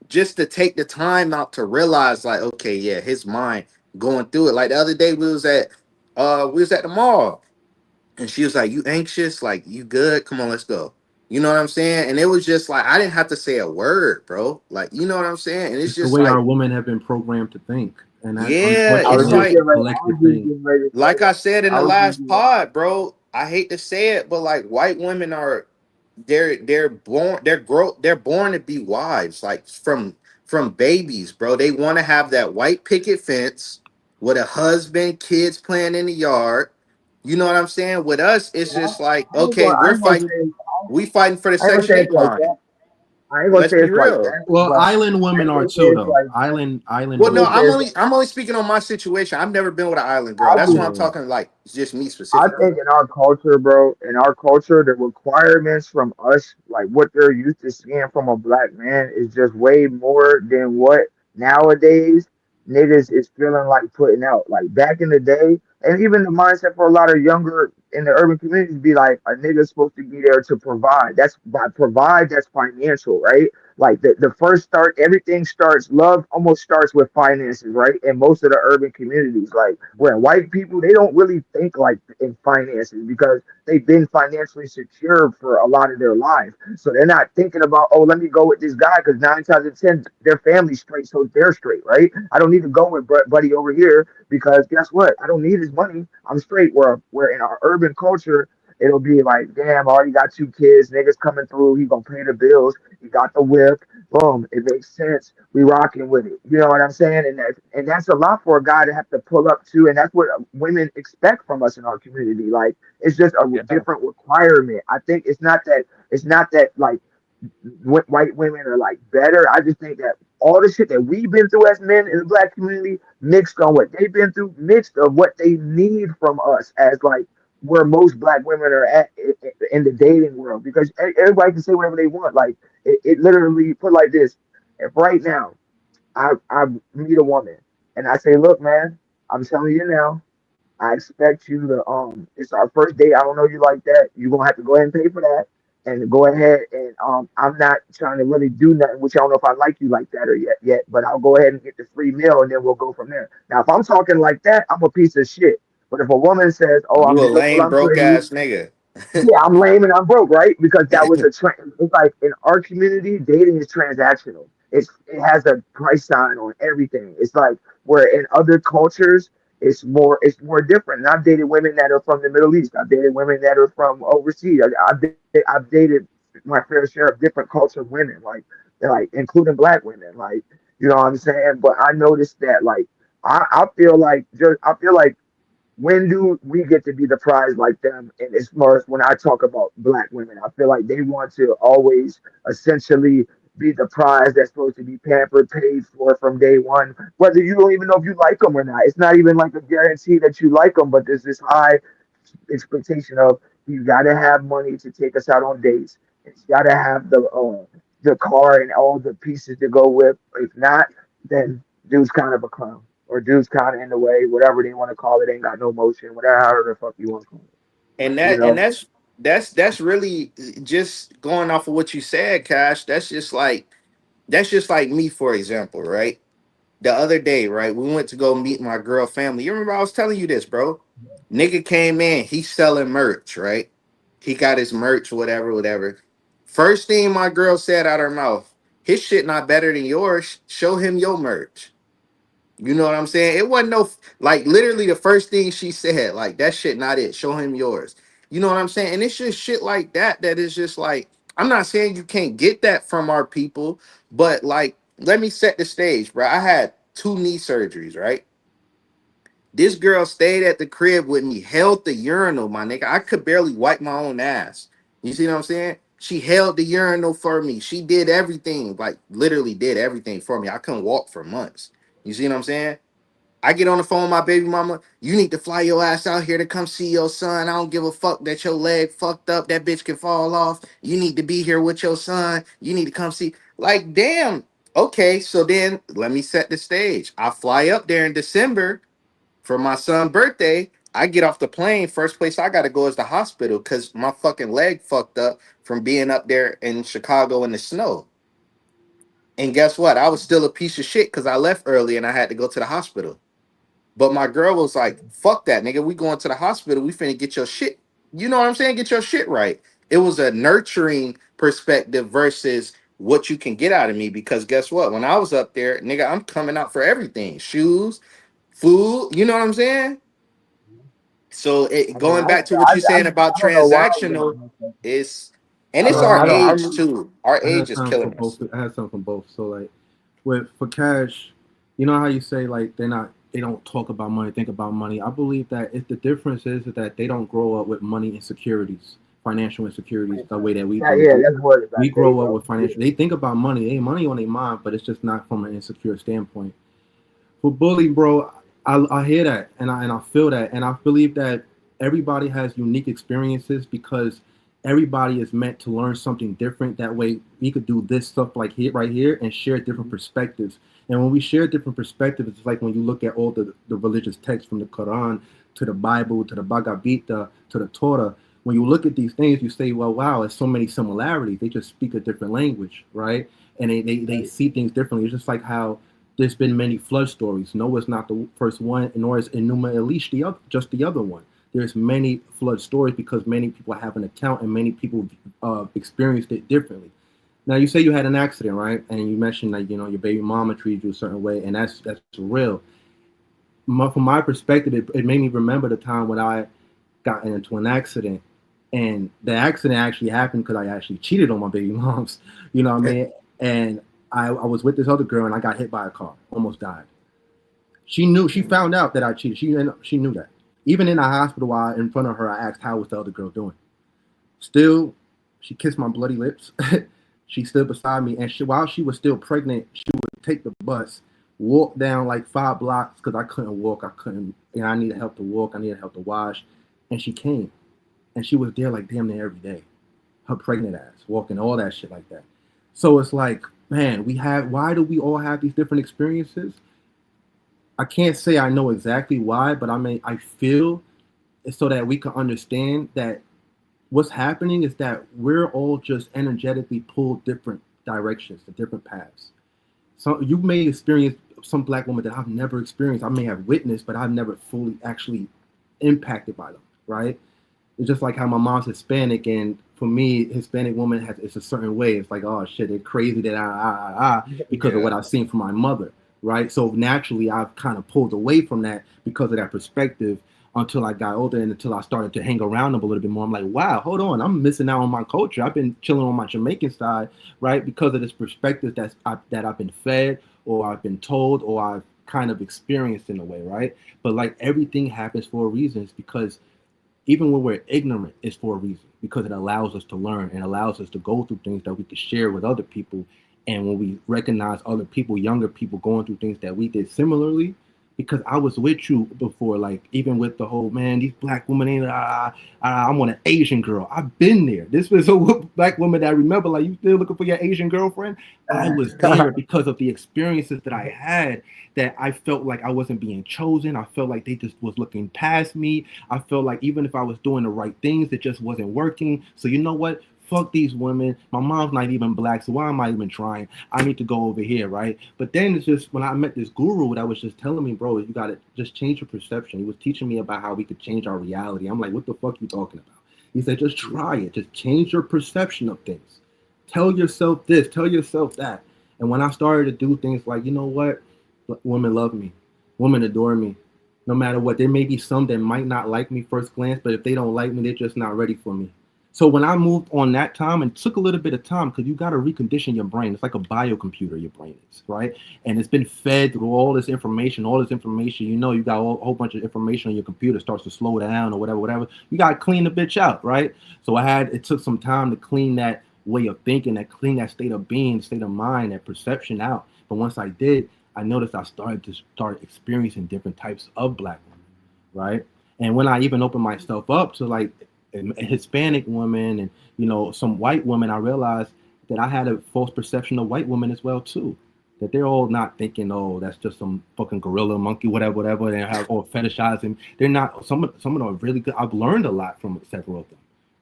just to take the time out to realize, like, okay, yeah, his mind going through it. Like the other day, we was at the mall, and she was like, "You anxious? Like, you good? Come on, let's go." You know what I'm saying? And it was just like I didn't have to say a word, bro. Like, you know what I'm saying? And it's It's the just way our like, women have been programmed to think, and that yeah, I was it's unfortunately just it's like a getting ready. I collective was just thing. getting ready to say like I that. said in I the was just last getting. pod, bro. I hate to say it, but like white women are they're born to be wives, like from babies, bro. They want to have that white picket fence with a husband, kids playing in the yard. You know what I'm saying? With us, it's Yeah, just like, I ain't okay, gonna. I ain't gonna say. we fighting for the I ain't gonna Section say it's 8 like that. line. I ain't gonna Let's say be it's like real. that. Well, But island I women ain't are gonna say too, it's though. like that. Island I Well, ain't no, women gonna say are. it's like. I'm only speaking on my situation. I've never been with an island girl. I That's just why I'm Yeah, talking like just me I specifically. think in our culture, bro, in our culture, the requirements from us, like what they're used to seeing from a black man, is just way more than what nowadays niggas is feeling like putting out. Like back in the day, and even the mindset for a lot of younger in the urban communities be like, a nigga's supposed to be there to provide. That's by provide, that's financial, right? Like the first start, everything starts, love almost starts with finances, right? In most of the urban communities, like where white people, they don't really think like in finances because they've been financially secure for a lot of their life. So they're not thinking about, oh, let me go with this guy because nine times out of 10, their family's straight, so they're straight, right? I don't need to go with buddy over here because guess what? I don't need his money. I'm straight. Where in our urban culture, it'll be like, damn, I already got two kids, niggas coming through, he gonna pay the bills, he got the whip, boom, it makes sense. We rocking with it. You know what I'm saying? And that's a lot for a guy to have to pull up to, and that's what women expect from us in our community. Like it's just a Yeah. different requirement. I think it's not that like white women are like better. I just think that all the shit that we've been through as men in the black community, mixed on what they've been through, mixed of what they need from us as like where most black women are at in the dating world. Because everybody can say whatever they want. Like it literally put like this. If right now I meet a woman and I say, look, man, I'm telling you now, I expect you to it's our first date. I don't know you like that. You're gonna have to go ahead and pay for that. And go ahead and I'm not trying to really do nothing, which I don't know if I like you like that or yet, but I'll go ahead and get the free meal and then we'll go from there. Now if I'm talking like that, I'm a piece of shit. But if a woman says, "Oh, I'm You a beautiful, lame I'm broke pretty," ass nigga. yeah, I'm lame and I'm broke, right? Because that was a trend. It's like in our community, dating is transactional. It has a price sign on everything. It's like where in other cultures, it's more different. And I've dated women that are from the Middle East. I've dated women that are from overseas. I've dated my fair share of different culture of women, like including black women, like you know what I'm saying. But I noticed that like I feel like when do we get to be the prize like them? And as far as when I talk about black women, I feel like they want to always essentially be the prize that's supposed to be pampered, paid for from day one, whether you don't even know if you like them or not. It's not even like a guarantee that you like them, but there's this high expectation of you got to have money to take us out on dates. It's got to have the car and all the pieces to go with. If not, then dude's kind of a clown or dude's kind of in the way, whatever they want to call it. Ain't got no motion, whatever however the fuck you want to call it. and You that and know, that's really just going off of what you said, Cash. That's just like me, for example, right? The other day, right? We went to go meet my girl family. You remember I was telling you this, bro? Nigga came in, he's selling merch, right? He got his merch, whatever, whatever. First thing my girl said out her mouth, his shit not better than yours. Show him your merch. You know what I'm saying? It wasn't no like literally the first thing she said, like that shit not it. Show him yours. You know what I'm saying? And it's just shit like that that is just like I'm not saying you can't get that from our people, but like let me set the stage, bro. I had two knee surgeries, right? This girl stayed at the crib with me, held the urinal, my nigga. I could barely wipe my own ass. You see what I'm saying? She held the urinal for me. She did everything, like literally did everything for me. I couldn't walk for months. You see what I'm saying? I get on the phone with my baby mama. You need to fly your ass out here to come see your son. I don't give a fuck that your leg fucked up. That bitch can fall off. You need to be here with your son. You need to come see. Like, damn. Okay, so then let me set the stage. I fly up there in December for my son's birthday. I get off the plane. First place I gotta go is the hospital because my fucking leg fucked up from being up there in Chicago in the snow. And guess what? I was still a piece of shit because I left early and I had to go to the hospital. But my girl was like, fuck that, nigga. We going to the hospital. We finna get your shit. You know what I'm saying? Get your shit right. It was a nurturing perspective versus what you can get out of me. Because guess what? When I was up there, nigga, I'm coming out for everything. Shoes, food, you know what I'm saying? So I mean, going back to what you're saying about I don't know why. transactional, is and it's our I don't. age Um, too. Our I age had is time for killing us. both. I had some from both. So like, with for cash, you know how you say like they don't talk about money, think about money. I believe that if the difference is that they don't grow up with money insecurities, financial insecurities, the way that we Yeah, do. yeah, that's what it's We like. There you grow up go. with Yeah. financial. They think about money. They money on their mind, but it's just not from an insecure standpoint. For bully, bro, I hear that and I feel that and I believe that everybody has unique experiences because everybody is meant to learn something different. That way, we could do this stuff like here, right here, and share different perspectives. And when we share different perspectives, it's like when you look at all the religious texts from the Quran to the Bible to the Bhagavad Gita to the Torah. When you look at these things, you say, well, wow, there's so many similarities. They just speak a different language, right? And they see things differently. It's just like how there's been many flood stories. Noah's not the first one, nor is Enuma Elish just the other one. There's many flood stories because many people have an account and many people experienced it differently. Now you say you had an accident, right? And you mentioned that your baby mama treated you a certain way, and that's real. From my perspective, it made me remember the time when I got into an accident, and the accident actually happened because I actually cheated on my baby moms. You know what I mean? And I was with this other girl, and I got hit by a car, almost died. She found out that I cheated. She knew that. Even in the hospital, while in front of her, I asked how was the other girl doing. Still, she kissed my bloody lips. She stood beside me, and while she was still pregnant, she would take the bus, walk down like 5 blocks because I couldn't walk. I couldn't, I needed help to walk. I needed help to wash, and she came, and she was there like damn near every day. Her pregnant ass, walking, all that shit like that. So it's like, man, we have. Why do we all have these different experiences? I can't say I know exactly why, but I mean, I feel so that we can understand that what's happening is that we're all just energetically pulled different directions, to different paths. So you may experience some black woman that I've never experienced. I may have witnessed, but I've never fully actually impacted by them, right? It's just like how my mom's Hispanic, and for me, Hispanic woman has it's a certain way. It's like, oh shit, they're crazy that because of Yeah. what I've seen from my mother, right? So naturally, I've kind of pulled away from that because of that perspective until I got older and until I started to hang around them a little bit more. I'm like, wow, hold on, I'm missing out on my culture. I've been chilling on my Jamaican side, right? Because of this perspective that I've been fed or I've been told or I've kind of experienced in a way, right? But like everything happens for a reason. It's because even when we're ignorant, it's for a reason because it allows us to learn and allows us to go through things that we could share with other people. And when we recognize other people, younger people going through things that we did similarly, because I was with you before, like even with the whole man, these black women ain't. I want an Asian girl. I've been there. This was a black woman that I remember. Like you still looking for your Asian girlfriend? I was there because of the experiences that I had. That I felt like I wasn't being chosen. I felt like they just was looking past me. I felt like even if I was doing the right things, it just wasn't working. So you know what? Fuck these women. My mom's not even black, so why am I even trying? I need to go over here, right? But then it's just when I met this guru that was just telling me, bro, you gotta just change your perception. He was teaching me about how we could change our reality. I'm like, what the fuck you talking about? He said, just try it. Just change your perception of things. Tell yourself this, tell yourself that. And when I started to do things like, you know what? Women love me. Women adore me. No matter what, there may be some that might not like me first glance, but if they don't like me, they're just not ready for me. So when I moved on that time, and it took a little bit of time because you got to recondition your brain. It's like a biocomputer, your brain is, right? And it's been fed through all this information, all this information. You got a whole bunch of information on your computer starts to slow down or whatever, whatever. You got to clean the bitch out, right? So it took some time to clean that way of thinking, that clean that state of being, state of mind, that perception out. But once I did, I noticed I started to start experiencing different types of black women, right? And when I even opened myself up to like a Hispanic woman and some white women, I realized that I had a false perception of white women as well too. That they're all not thinking, oh, that's just some fucking gorilla, monkey, whatever, whatever. They have all fetishizing. They're not. Some of them are really good. I've learned a lot from several of them.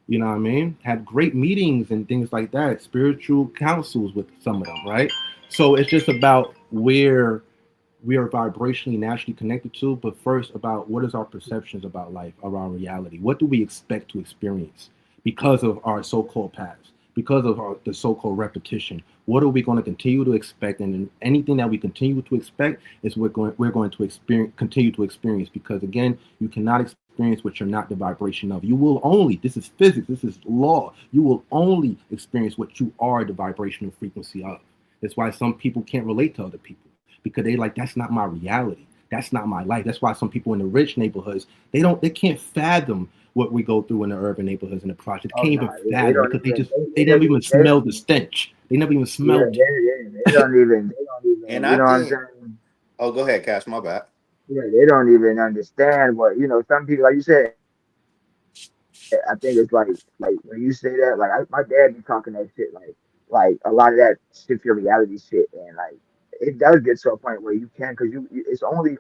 You know what I mean? Had great meetings and things like that. Spiritual councils with some of them, right? So it's just about where we are vibrationally naturally connected to, but first about what is our perceptions about life, around reality. What do we expect to experience because of our so-called past, because of the so-called repetition? What are we going to continue to expect? And anything that we continue to expect is we're going to experience, continue to experience, because again, you cannot experience what you're not the vibration of. You will only, this is physics, this is law, you will only experience what you are the vibrational frequency of. That's why some people can't relate to other people, because they like, that's not my reality. That's not my life. That's why some people in the rich neighborhoods, they can't fathom what we go through in the urban neighborhoods and the project. They Oh can't no, even they fathom, don't because even. they never even smelled the stench. They never even Yeah, smelled it. they don't even. And You I know what I'm think, saying? oh, go ahead, Cash. My bad. Yeah, they don't even understand what some people, like you said. I think it's like when you say that, like my dad be talking that shit, like a lot of that shit your reality shit, and like it does get to a point where you can, because it's only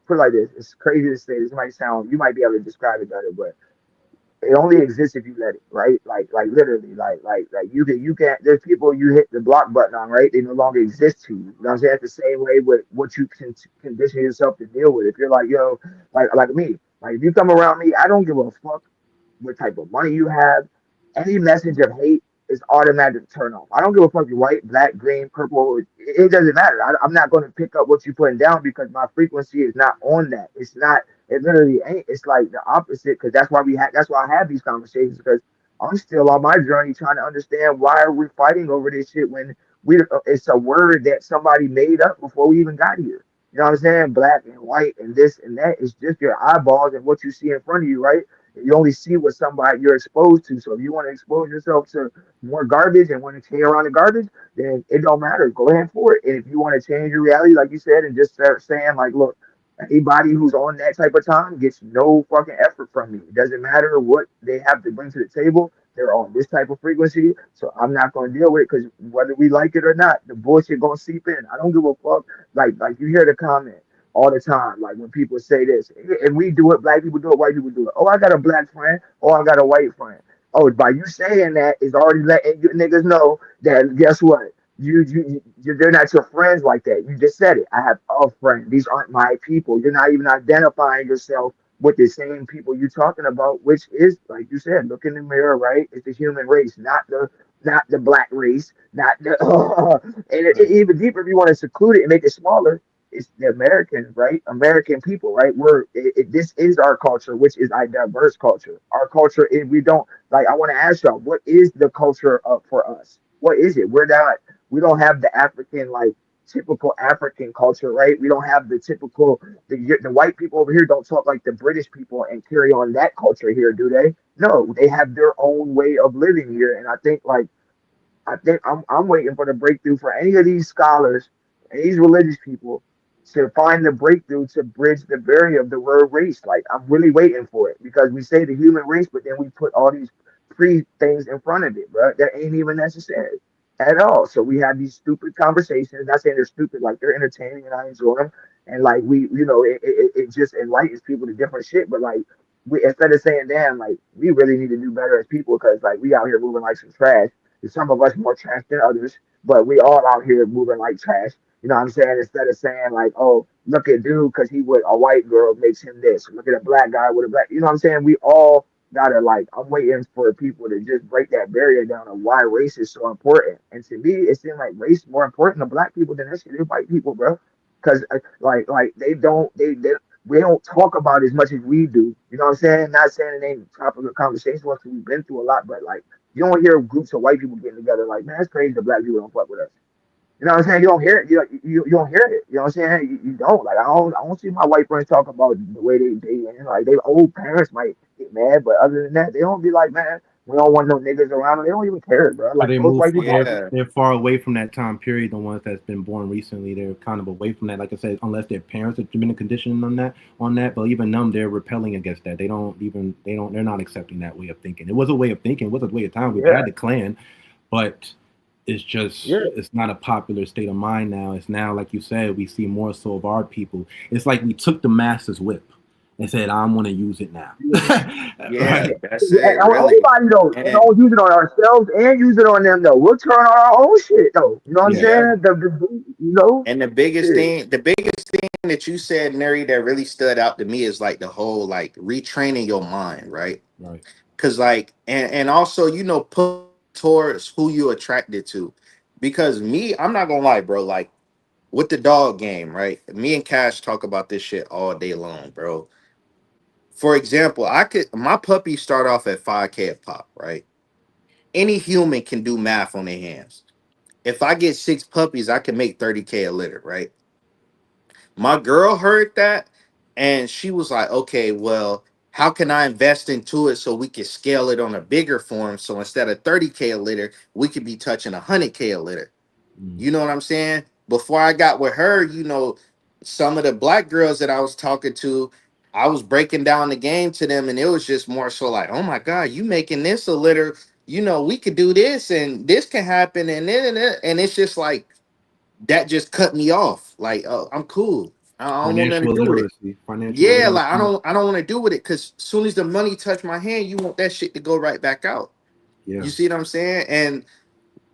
put it like this. It's crazy to say. This might sound, you might be able to describe it better, but it only exists if you let it, right? Like literally, like you can. There's people you hit the block button on, right? They no longer exist to you. You know what I'm saying? It's the same way with what you can condition yourself to deal with. If you're like, yo, like me, like if you come around me, I don't give a fuck what type of money you have. Any message of hate is automatic turn off. I don't give a fuck if you're white, black, green, purple. It doesn't matter. I'm not going to pick up what you're putting down because my frequency is not on that. It's not. It literally ain't. It's like the opposite, because that's why we have. That's why I have these conversations, because I'm still on my journey trying to understand why are we fighting over this shit when it's a word that somebody made up before we even got here. You know what I'm saying? Black and white and this and that. It's just your eyeballs and what you see in front of you, right? You only see what somebody you're exposed to. So if you want to expose yourself to more garbage and want to stay around the garbage, then it don't matter. Go ahead for it. And if you want to change your reality, like you said, and just start saying like, look, anybody who's on that type of time gets no fucking effort from me. It doesn't matter what they have to bring to the table. They're on this type of frequency, so I'm not going to deal with it, because whether we like it or not, the bullshit gonna seep in. I don't give a fuck. Like you hear the comment all the time. Like when people say this, and we do it, black people do it, white people do it. Oh, I got a black friend. Oh, I got a white friend. Oh, by you saying that is already letting you niggas know that guess what? They're not your friends like that. You just said it. I have a friend. These aren't my people. You're not even identifying yourself with the same people you're talking about, which is like you said, look in the mirror, right? It's the human race, not the black race, not the and Right. even deeper if you want to seclude it and make it smaller, it's the Americans, right? American people, right? This is our culture, which is a diverse culture. Our culture is, we don't like. I want to ask y'all, what is the culture of for us? What is it? We don't have the African, like typical African culture, right? We don't have the typical, the white people over here don't talk like the British people and carry on that culture here, do they? No, they have their own way of living here, and I think I'm waiting for the breakthrough for any of these scholars, these religious people, to find the breakthrough to bridge the barrier of the word race. Like I'm really waiting for it, because we say the human race, but then we put all these pre things in front of it, bro. That ain't even necessary at all. So we have these stupid conversations. Not saying they're stupid, like they're entertaining and I enjoy them. And like it just enlightens people to different shit. But like we, instead of saying, damn, like we really need to do better as people, because like we out here moving like some trash. Some of us more trash than others, but we all out here moving like trash. You know what I'm saying? Instead of saying like, oh, look at dude because he with a white girl makes him this. Look at a black guy with a black. You know what I'm saying? We all gotta like. I'm waiting for people to just break that barrier down of why race is so important. And to me, it seems like race is more important to black people than that shit is white people, bro. Because like we don't talk about it as much as we do. You know what I'm saying? Not saying it ain't topic of conversation because we've been through a lot, but like you don't hear groups of white people getting together like, man, it's crazy the black people don't fuck with us. You know what I'm saying? You don't hear it. You don't hear it. You know what I'm saying? You don't. Like I don't see my white friends talk about the way they and like their old parents might get mad, but other than that, they don't be like, man. We don't want no niggas around them. They don't even care, bro. So Like they most move white people far. don't. Yeah, They're far away from that time period. The ones that's been born recently, they're kind of away from that. Like I said, unless their parents have been conditioned on that, But even them, they're repelling against that. They don't even. They don't. They're not accepting that way of thinking. It was a way of thinking. It was a way of time. We've Yeah, had the Klan, but it's just yeah. it's not a popular state of mind now. It's now, like you said, we see more so of our people. It's like we took the master's whip and said, "I'm going to use it now." Yeah. yeah, Right? that's And it, really. everybody though, and And don't use it on ourselves and use it on them though. We'll turn on our own shit though. You know what I'm Yeah. yeah, saying? You know, and the biggest thing that you said, Neri, that really stood out to me is like the whole like retraining your mind, right? Right. Because like, and also put towards who you attracted to. Because me, I'm not gonna lie, bro. Like with the dog game, right? Me and Cash talk about this shit all day long, bro. For example, my puppies start off at 5K a pop, right? Any human can do math on their hands. If I get six puppies, I can make 30K a litter, right? My girl heard that and she was like, okay, well, how can I invest into it so we can scale it on a bigger form? So instead of 30K a litter, we could be touching 100K a litter. Mm. You know what I'm saying? Before I got with her, some of the black girls that I was talking to, I was breaking down the game to them, and it was just more so like, oh my God, you making this a litter. We could do this and this can happen, and it's just like that just cut me off. Like, oh, I'm cool. I don't want nothing Financial to do with it. literacy. Financial Yeah, like I literacy. don't I don't want to do with it because soon as the money touch my hand, you want that shit to go right back out. Yeah. You see what I'm saying? And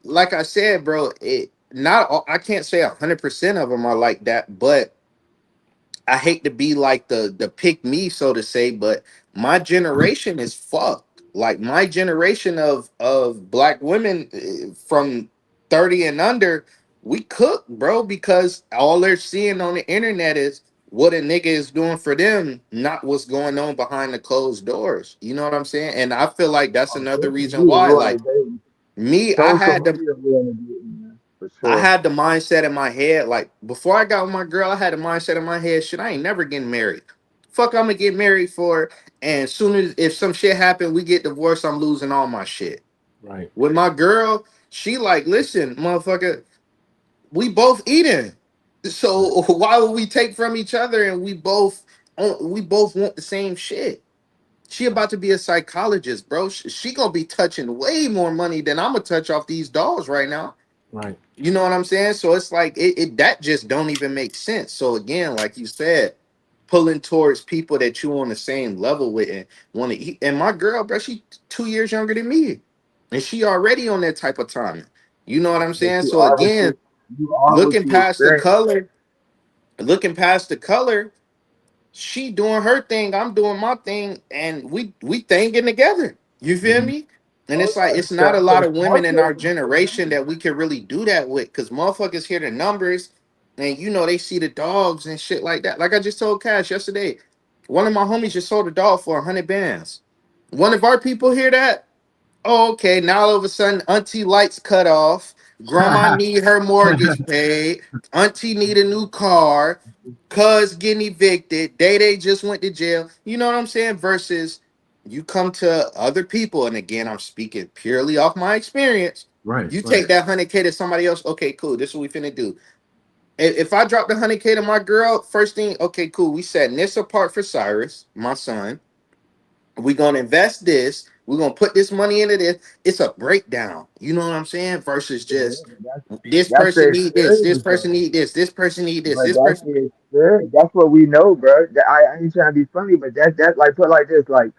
like I said, bro, I can't say 100% of them are like that, but I hate to be like the pick me, so to say, but my generation is fucked. Like my generation of black women from 30 and under, we cook, bro, because all they're seeing on the internet is what a nigga is doing for them, not what's going on behind the closed doors. You know what I'm saying? And I feel like that's another social reason media why. ruined the Like game. me, I Social had the media ruined the game, man, for I sure. had the mindset in my head, like before I got with my girl, I had the mindset in my head, shit, I ain't never getting married. Fuck, I'm gonna get married for, and soon as if some shit happen, we get divorced, I'm losing all my shit. Right. With my girl, she like, listen, motherfucker, we both eating, Right. so why would we take from each other? And we both want the same shit. She Right. about to be a psychologist, bro. She gonna be touching way more money than I'm gonna touch off these dolls right now. Right. You know what I'm saying? So it's like it that just don't even make sense. So again, like you said, pulling towards people that you on the same level with and want to eat. And my girl, bro, she 2 years younger than me, and she already on that type of time. You know what I'm But saying? So again, you are what looking you past the experience. color, looking past the color, she doing her thing, I'm doing my thing, and we thinking together. You feel Hmm. me? And Oh it's like yeah, it's not a lot cause of women smart in our girls is smart generation that we can really do that with, because motherfuckers hear the numbers and they see the dogs and shit like that. Like I just told Cash yesterday, one of my homies just sold a dog for 100 bands. One of our people hear that. Oh, okay. Now all of a sudden, Auntie lights cut off. Grandma need her mortgage paid. Auntie need a new car. Cuz getting evicted. Day just went to jail. You know what I'm saying? Versus you come to other people, and again, I'm speaking purely off my experience. Right. You Right. take that 100K to somebody else. Okay, cool. This is what we finna do. If I drop the 100K to my girl, first thing, okay, cool. We setting this apart for Cyrus, my son. We're gonna invest this. We're gonna put this money into this. It's a breakdown. You know what I'm saying? Versus Yeah, just that's this that's person the need this, this experience person though. need this, this person need this, But this that's person. the experience. That's what we know, bro. I ain't trying to be funny, but that like put like this, like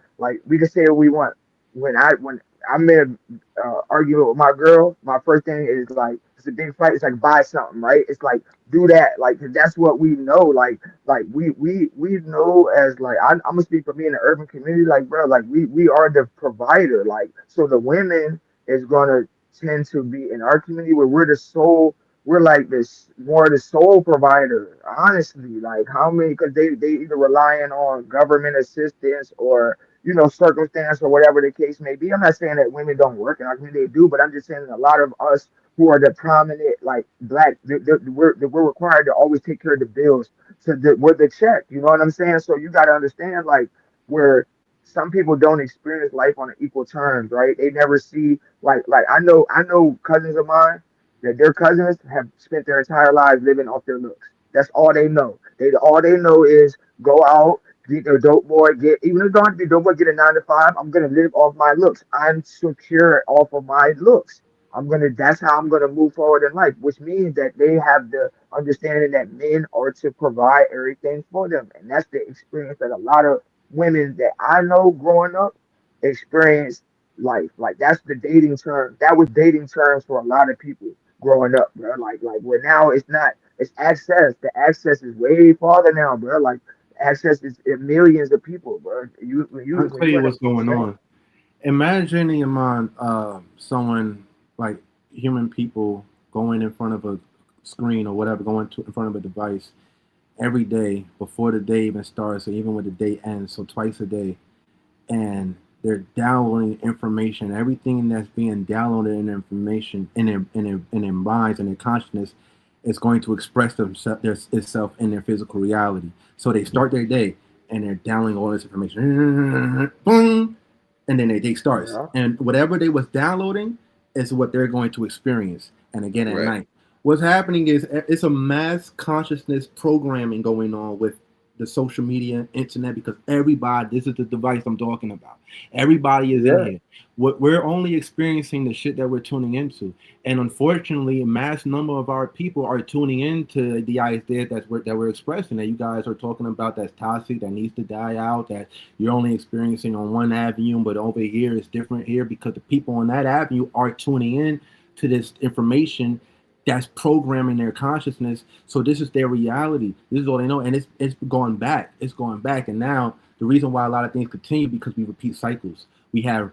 we can say what we want. When I'm in a argument with my girl, my first thing is like it's a big fight. It's like buy something, right? It's like do that, like 'cause that's what we know. Like we know as like I'm gonna speak for me in the urban community, like bro, like we are the provider, like so the women is gonna tend to be in our community where we're like this more the sole provider, honestly. Like how many? Because they either relying on government assistance or circumstance or whatever the case may be. I'm not saying that women don't work, and I mean they do, but I'm just saying that a lot of us who are the prominent like black, we're required to always take care of the bills with the check. You know what I'm saying? So you got to understand like where. some people don't experience life on equal terms, right? They never see like I know cousins of mine that their cousins have spent their entire lives living off their looks. That's all they know. They all they know is go out, get a dope boy, get even if it don't have to be dope boy, get a 9 to 5. I'm gonna live off my looks. I'm secure off of my looks. I'm gonna that's how I'm gonna move forward in life, which means that they have the understanding that men are to provide everything for them. And that's the experience that a lot of women that I know growing up experienced life. Like that's the dating term. That was dating terms for a lot of people growing up, bro. Like where now it's not. It's access. The access is way farther now, bro. Like access is in millions of people, bro. You when you I'll when tell you you in a what's going on. Imagine in your mind someone like human people going in front of a screen or whatever, going in front of a device every day before the day even starts, or even when the day ends, so twice a day, and they're downloading information. Everything that's being downloaded in information in their minds and their consciousness is going to express itself in their physical reality. So they start their day and they're downloading all this information. Boom, and then their day starts. yeah, And whatever they was downloading is what they're going to experience. And again at Right. night. What's happening is it's a mass consciousness programming going on with the social media, internet, because everybody, this is the device I'm talking about. Everybody is in yeah, here. What we're only experiencing the shit that we're tuning into. And unfortunately, a mass number of our people are tuning into the idea that we're expressing, that you guys are talking about, that's toxic, that needs to die out, that you're only experiencing on one avenue, but over here it's different here because the people on that avenue are tuning in to this information that's programming their consciousness. So this is their reality. This is all they know, and it's going back. It's going back, and now the reason why a lot of things continue because we repeat cycles. We have,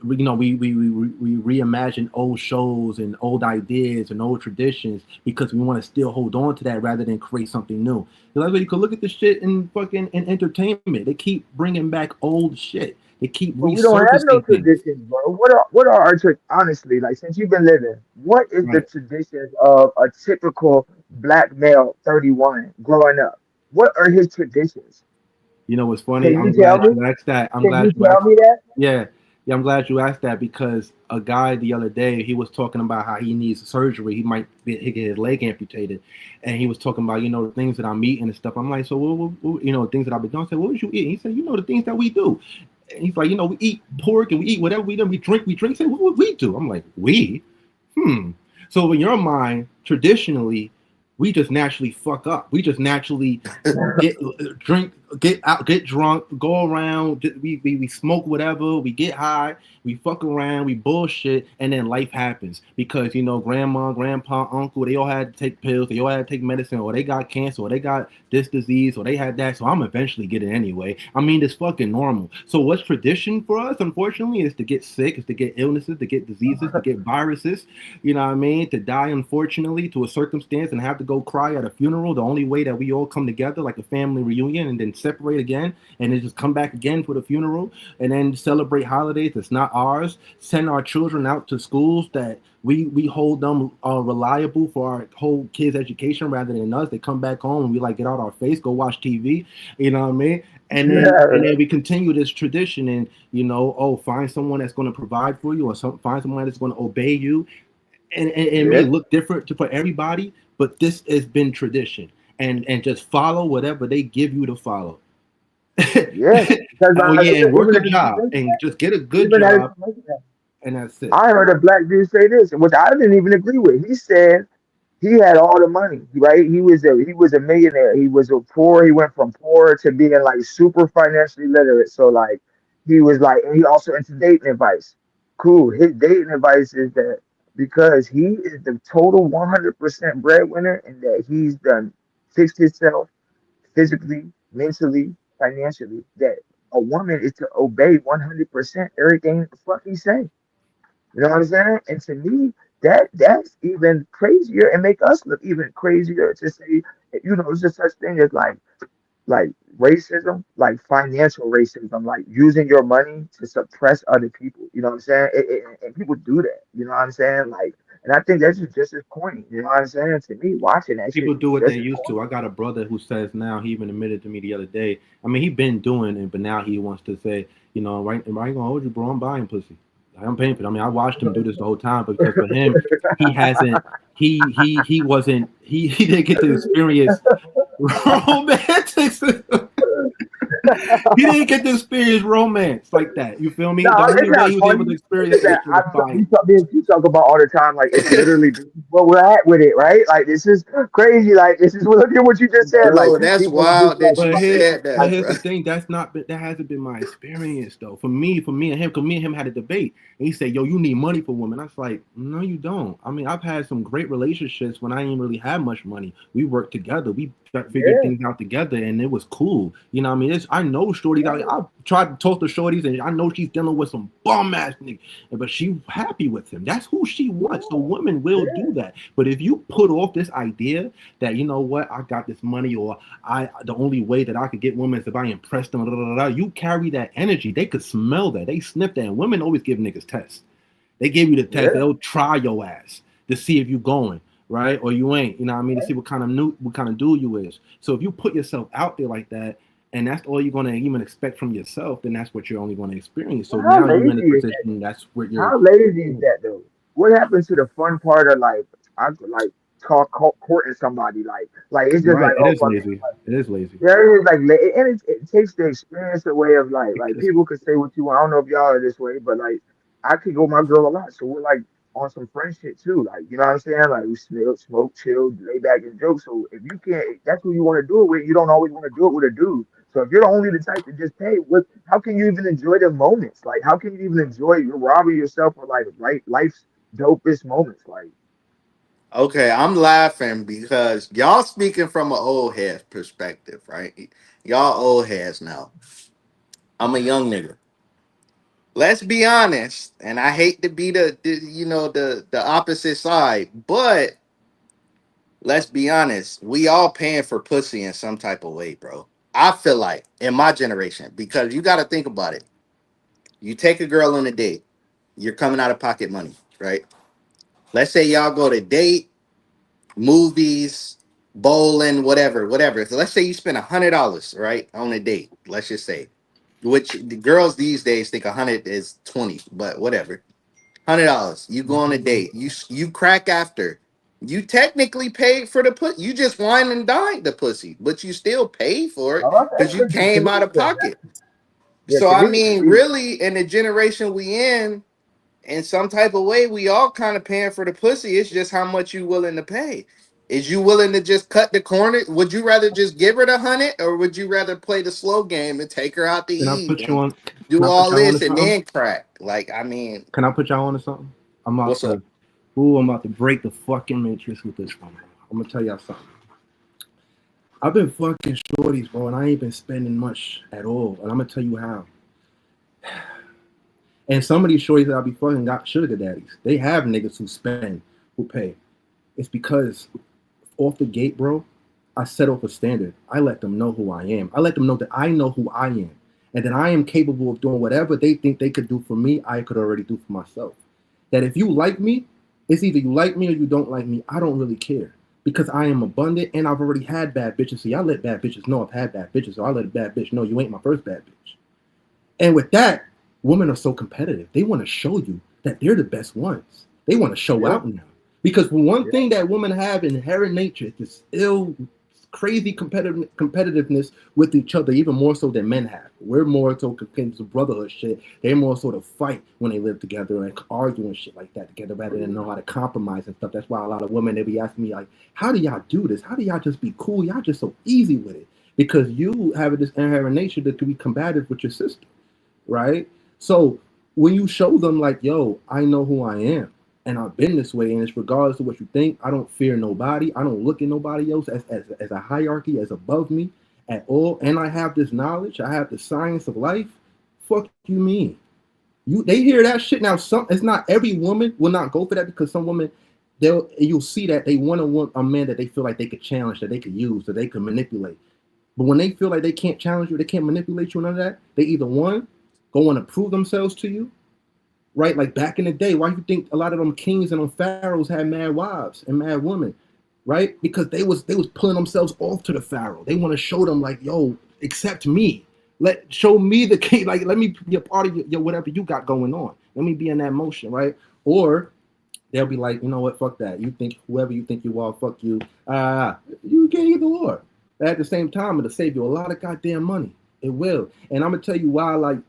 we reimagine old shows and old ideas and old traditions because we want to still hold on to that rather than create something new. That's why you can look at the shit in fucking in entertainment. They keep bringing back old shit. They keep but we don't have no resurfacing things. traditions, bro. What are our honestly like since you've been living? What is the Right. traditions of a typical black male 31 growing up? What are his traditions? You know what's funny? Can you I'm tell glad me? you asked that. I'm Can glad you you tell asked. me that? Yeah, yeah. I'm glad you asked that because a guy the other day he was talking about how he needs surgery. He might get his leg amputated, and he was talking about the things that I'm eating and stuff. I'm like, so things that I've been doing. I said, what would you eat? He said, the things that we do. And he's like, we eat pork and we eat whatever we do. We drink. We drink. I said, what would we do? I'm like, we. Hmm. So in your mind, traditionally, we just naturally fuck up. We just naturally get drink, get out, get drunk, go around. We smoke whatever. We get high. We fuck around. We bullshit, and then life happens because grandma, grandpa, uncle, they all had to take pills. They all had to take medicine, or they got cancer, or they got this disease, or they had that. So I'm eventually get it anyway. I mean, it's fucking normal. So what's tradition for us, unfortunately, is to get sick, is to get illnesses, to get diseases, to get viruses. You know what I mean? To die, unfortunately, to a circumstance and have to go cry at a funeral. The only way that we all come together like a family reunion and then separate again and then just come back again for the funeral and then celebrate holidays that's not ours. Send our children out to schools that we hold them reliable for our whole kids' education rather than us. They come back home and we like get out our face, go watch TV. You know what I mean? And then we continue this tradition and find someone that's going to provide for you or find someone that's going to obey you and it may Yeah, look different for everybody, but this has been tradition. And just follow whatever they give you to follow. yeah. Because Oh yeah, and work even a as you job mentioned and that, just get a good even as job, you mentioned that, and that's it. I heard a black dude say this, which I didn't even agree with. He said he had all the money, right? He was a millionaire. He was a poor. He went from poor to being like super financially literate. So like he was like, and he also into dating advice. Cool. His dating advice is that because he is the total 100% breadwinner and that he's done fixed himself physically, mentally, financially, that a woman is to obey 100% everything the fuck he say. You know what I'm saying? And to me, that's even crazier and make us look even crazier to say, it's just such thing as like racism, like financial racism, like using your money to suppress other people. You know what I'm saying? And people do that. You know what I'm saying? Like And I think that's just his point. You know what I'm saying? To me, watching that shit People is do what they just his used point. to. I got a brother who says now, he even admitted to me the other day. I mean, he been doing it, but now he wants to say, right, I ain't gonna hold you, bro. I'm buying pussy. I'm paying for it. I mean, I watched him do this the whole time because for him, he hasn't, he wasn't, he didn't get to experience romantics. He didn't get to experience romance like that. You feel me? No, The only it's way not he was able to funny. It's experience just it was that through the fight. you talk about all the time. Like it's literally where we're at with it, right? Like this is crazy. Like this is look at what you just said. Like Bro, that's people just wild like that you But here, said but that, here's bro. the thing. That hasn't been my experience though. For me and him, because me and him had a debate, and he said, "Yo, you need money for women." I was like, "No, you don't." I mean, I've had some great relationships when I didn't really have much money. We worked together. We figured yeah, things out together, and it was cool. You know, what I mean, I know shorties. I tried to talk to shorties, and I know she's dealing with some bum ass nigga, but she happy with him. That's who she wants. So women will yeah. do that. But if you put off this idea that I got this money, or the only way that I could get women is if I impress them. Da, da, da, da. You carry that energy. They could smell that. They sniff that. And women always give niggas tests. They give you the test. Yeah. They'll try your ass to see if you going right or you ain't. You know what I mean? To see what kind of dude you is. So if you put yourself out there like that, and that's all you're gonna even expect from yourself, then that's what you're only gonna experience. So Well, how now you're in a lazy is that position though? that's where you're. How lazy is that though? What happens to the fun part of like I like courting somebody? Like it's just Right. like It oh is fuck. lazy. It is lazy. Yeah, it is like, and it takes the experience away of like Because people could say what you want. I don't know if y'all are this way, but like I could go with my girl a lot, so we're like on some friend shit too. Like you know what I'm saying? Like we smoke, chill, lay back and joke. So if you can't, if that's who you want to do it with. You don't always want to do it with a dude. So if you're only the type to just pay, what? How can you even enjoy the moments? Like how can you even enjoy? You're robbing yourself of like right life's dopest moments. Like Okay, I'm laughing because y'all speaking from an old head perspective, right? Y'all old heads now. I'm a young nigga. Let's be honest, and I hate to be the opposite side, but let's be honest. We all paying for pussy in some type of way, bro. I feel like in my generation because you got to think about it. You take a girl on a date, you're coming out of pocket money, right? Let's say y'all go to date, movies, bowling, whatever. So let's say you spend $100, right, on a date. Let's just say, which the girls these days think 100 is 20, but whatever. $100. You go on a date. You crack after. You technically paid for the put. You just wine and dined the pussy, but you still paid for it oh, because you to came me, out of yeah, pocket. yeah, So I to mean, me, really, in the generation we in some type of way, we all kind of paying for the pussy. It's just how much you willing to pay. Is you willing to just cut the corner? Would you rather just give her the 100, or would you rather play the slow game and take her out to can I eat put you and on? Can do I put all y'all on to this and something? then crack? Like, I mean, Can I put y'all on to something? I'm about what's up? to. Ooh, I'm about to break the fucking matrix with this one. I'm gonna tell y'all something. I've been fucking shorties, bro, and I ain't been spending much at all. And I'm gonna tell you how. And some of these shorties that I be fucking got sugar daddies. They have niggas who spend, who pay. It's because off the gate, bro, I set off a standard. I let them know who I am. I let them know that I know who I am. And that I am capable of doing whatever they think they could do for me, I could already do for myself. That if you like me, it's either you like me or you don't like me. I don't really care. Because I am abundant and I've already had bad bitches. See, I let bad bitches know I've had bad bitches. So I let a bad bitch know you ain't my first bad bitch. And with that, women are so competitive. They want to show you that they're the best ones. They want to show yeah, out now. Because one yeah. thing that women have in inherent nature is this ill, crazy competitiveness with each other, even more so than men have. We're more so compared to brotherhood shit. They're more sort of fight when they live together and argue and shit like that together rather than know how to compromise and stuff. That's why a lot of women, they be asking me, like, how do y'all do this? How do y'all just be cool? Y'all just so easy with it. Because you have this inherent nature that can be combative with your sister, right? So when you show them like, yo, I know who I am and I've been this way, and it's regardless of what you think, I don't fear nobody. I don't look at nobody else as a hierarchy, as above me at all. And I have this knowledge, I have the science of life. Fuck you mean? They hear that shit now. Some It's not every woman will not go for that because some women you'll see that they want a man that they feel like they could challenge, that they could use, that they could manipulate. But when they feel like they can't challenge you, they can't manipulate you, none of that, they either one, go want to prove themselves to you, right? Like back in the day, why you think a lot of them kings and them pharaohs had mad wives and mad women, right? Because they was pulling themselves off to the pharaoh. They want to show them like, yo, accept me. Show me the king. Like, let me be a part of your whatever you got going on. Let me be in that motion, right? Or they'll be like, you know what, fuck that. You think whoever you think you are, fuck you. You can't either or. But at the same time, it'll save you a lot of goddamn money. It will. And I'm gonna tell you why, like,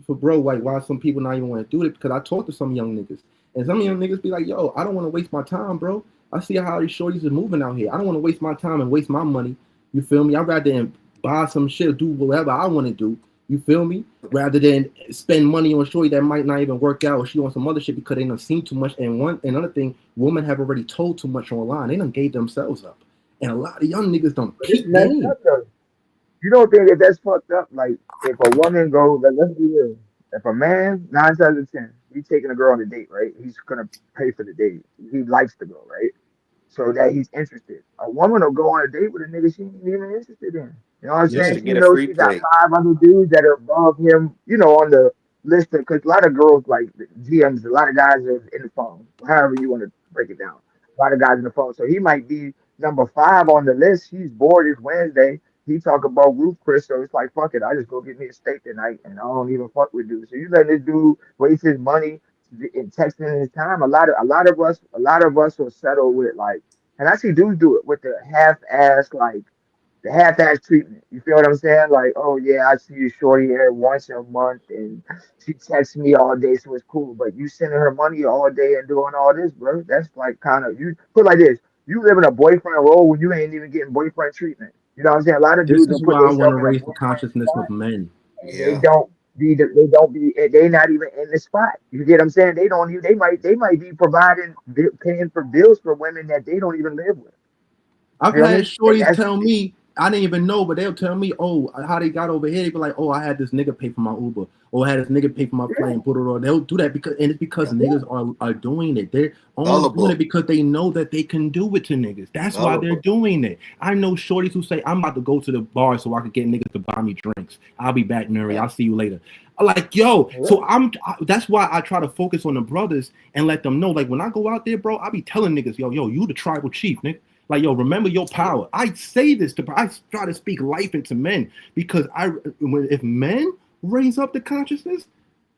for bro, like why some people not even want to do it, because I talk to some young niggas. And some young niggas be like, yo, I don't want to waste my time, bro. I see how these shorties is moving out here. I don't want to waste my time and waste my money. You feel me? I'd rather buy some shit, do whatever I want to do. You feel me? Rather than spend money on a shorty that might not even work out, or she wants some other shit because they done seen too much. And another thing, women have already told too much online. They done gave themselves up. And a lot of young niggas don't But it's peep messed game. up though. You don't think that that's fucked up? Like if a woman goes, like, let's be real. If a man 9 times out of 10, he's taking a girl on a date, right? He's gonna pay for the date. He likes the girl, right? So that he's interested. A woman will go on a date with a nigga she ain't even interested in. You know what I'm Just Yeah, saying? to She get a knows free she got plate. 5 other dudes that are above him, on the list. Because a lot of girls, like GMs, a lot of guys are in the phone, however you want to break it down. A lot of guys in the phone. So he might be number 5 on the list. She's bored. It's Wednesday. He talk about Ruth Chris, so it's like, fuck it. I just go get me a steak tonight and I don't even fuck with dude. So you letting this dude waste his money and texting his time. A lot of us will settle with like, and I see dudes do it with the half-ass treatment. You feel what I'm saying? Like, oh yeah, I see you shorty here once a month, and she texts me all day, so it's cool. But you sending her money all day and doing all this, bro. That's like kind of you put it like this. You live in a boyfriend role when you ain't even getting boyfriend treatment. You know what I'm saying? A lot of this dudes will is put why I want to themselves in a raise the boyfriend consciousness spot of men. and they Yeah. don't they not even in the spot. You get what I'm saying? They don't even they might be providing paying for bills for women that they don't even live with. You I've feel had me? And shorties that's tell me, I didn't even know, but they'll tell me, oh, how they got over here. They be like, oh, I had this nigga pay for my Uber, or I had this nigga pay for my yeah, plane, put it on. They'll do that because, and it's because Yeah. yeah, niggas are doing it. They're only doing it Gullible. because they know that they can do it to niggas. That's why they're Gullible. doing it. I know shorties who say, I'm about to go to the bar so I can get niggas to buy me drinks. I'll be back, Nuri. Yeah. I'll see you later. I'm like, yo, yeah. so that's why I try to focus on the brothers and let them know. Like when I go out there, bro, I be telling niggas, yo, you the tribal chief, nigga. Like, yo, remember your Yeah. power. I say this I try to speak life into men because if men raise up the consciousness,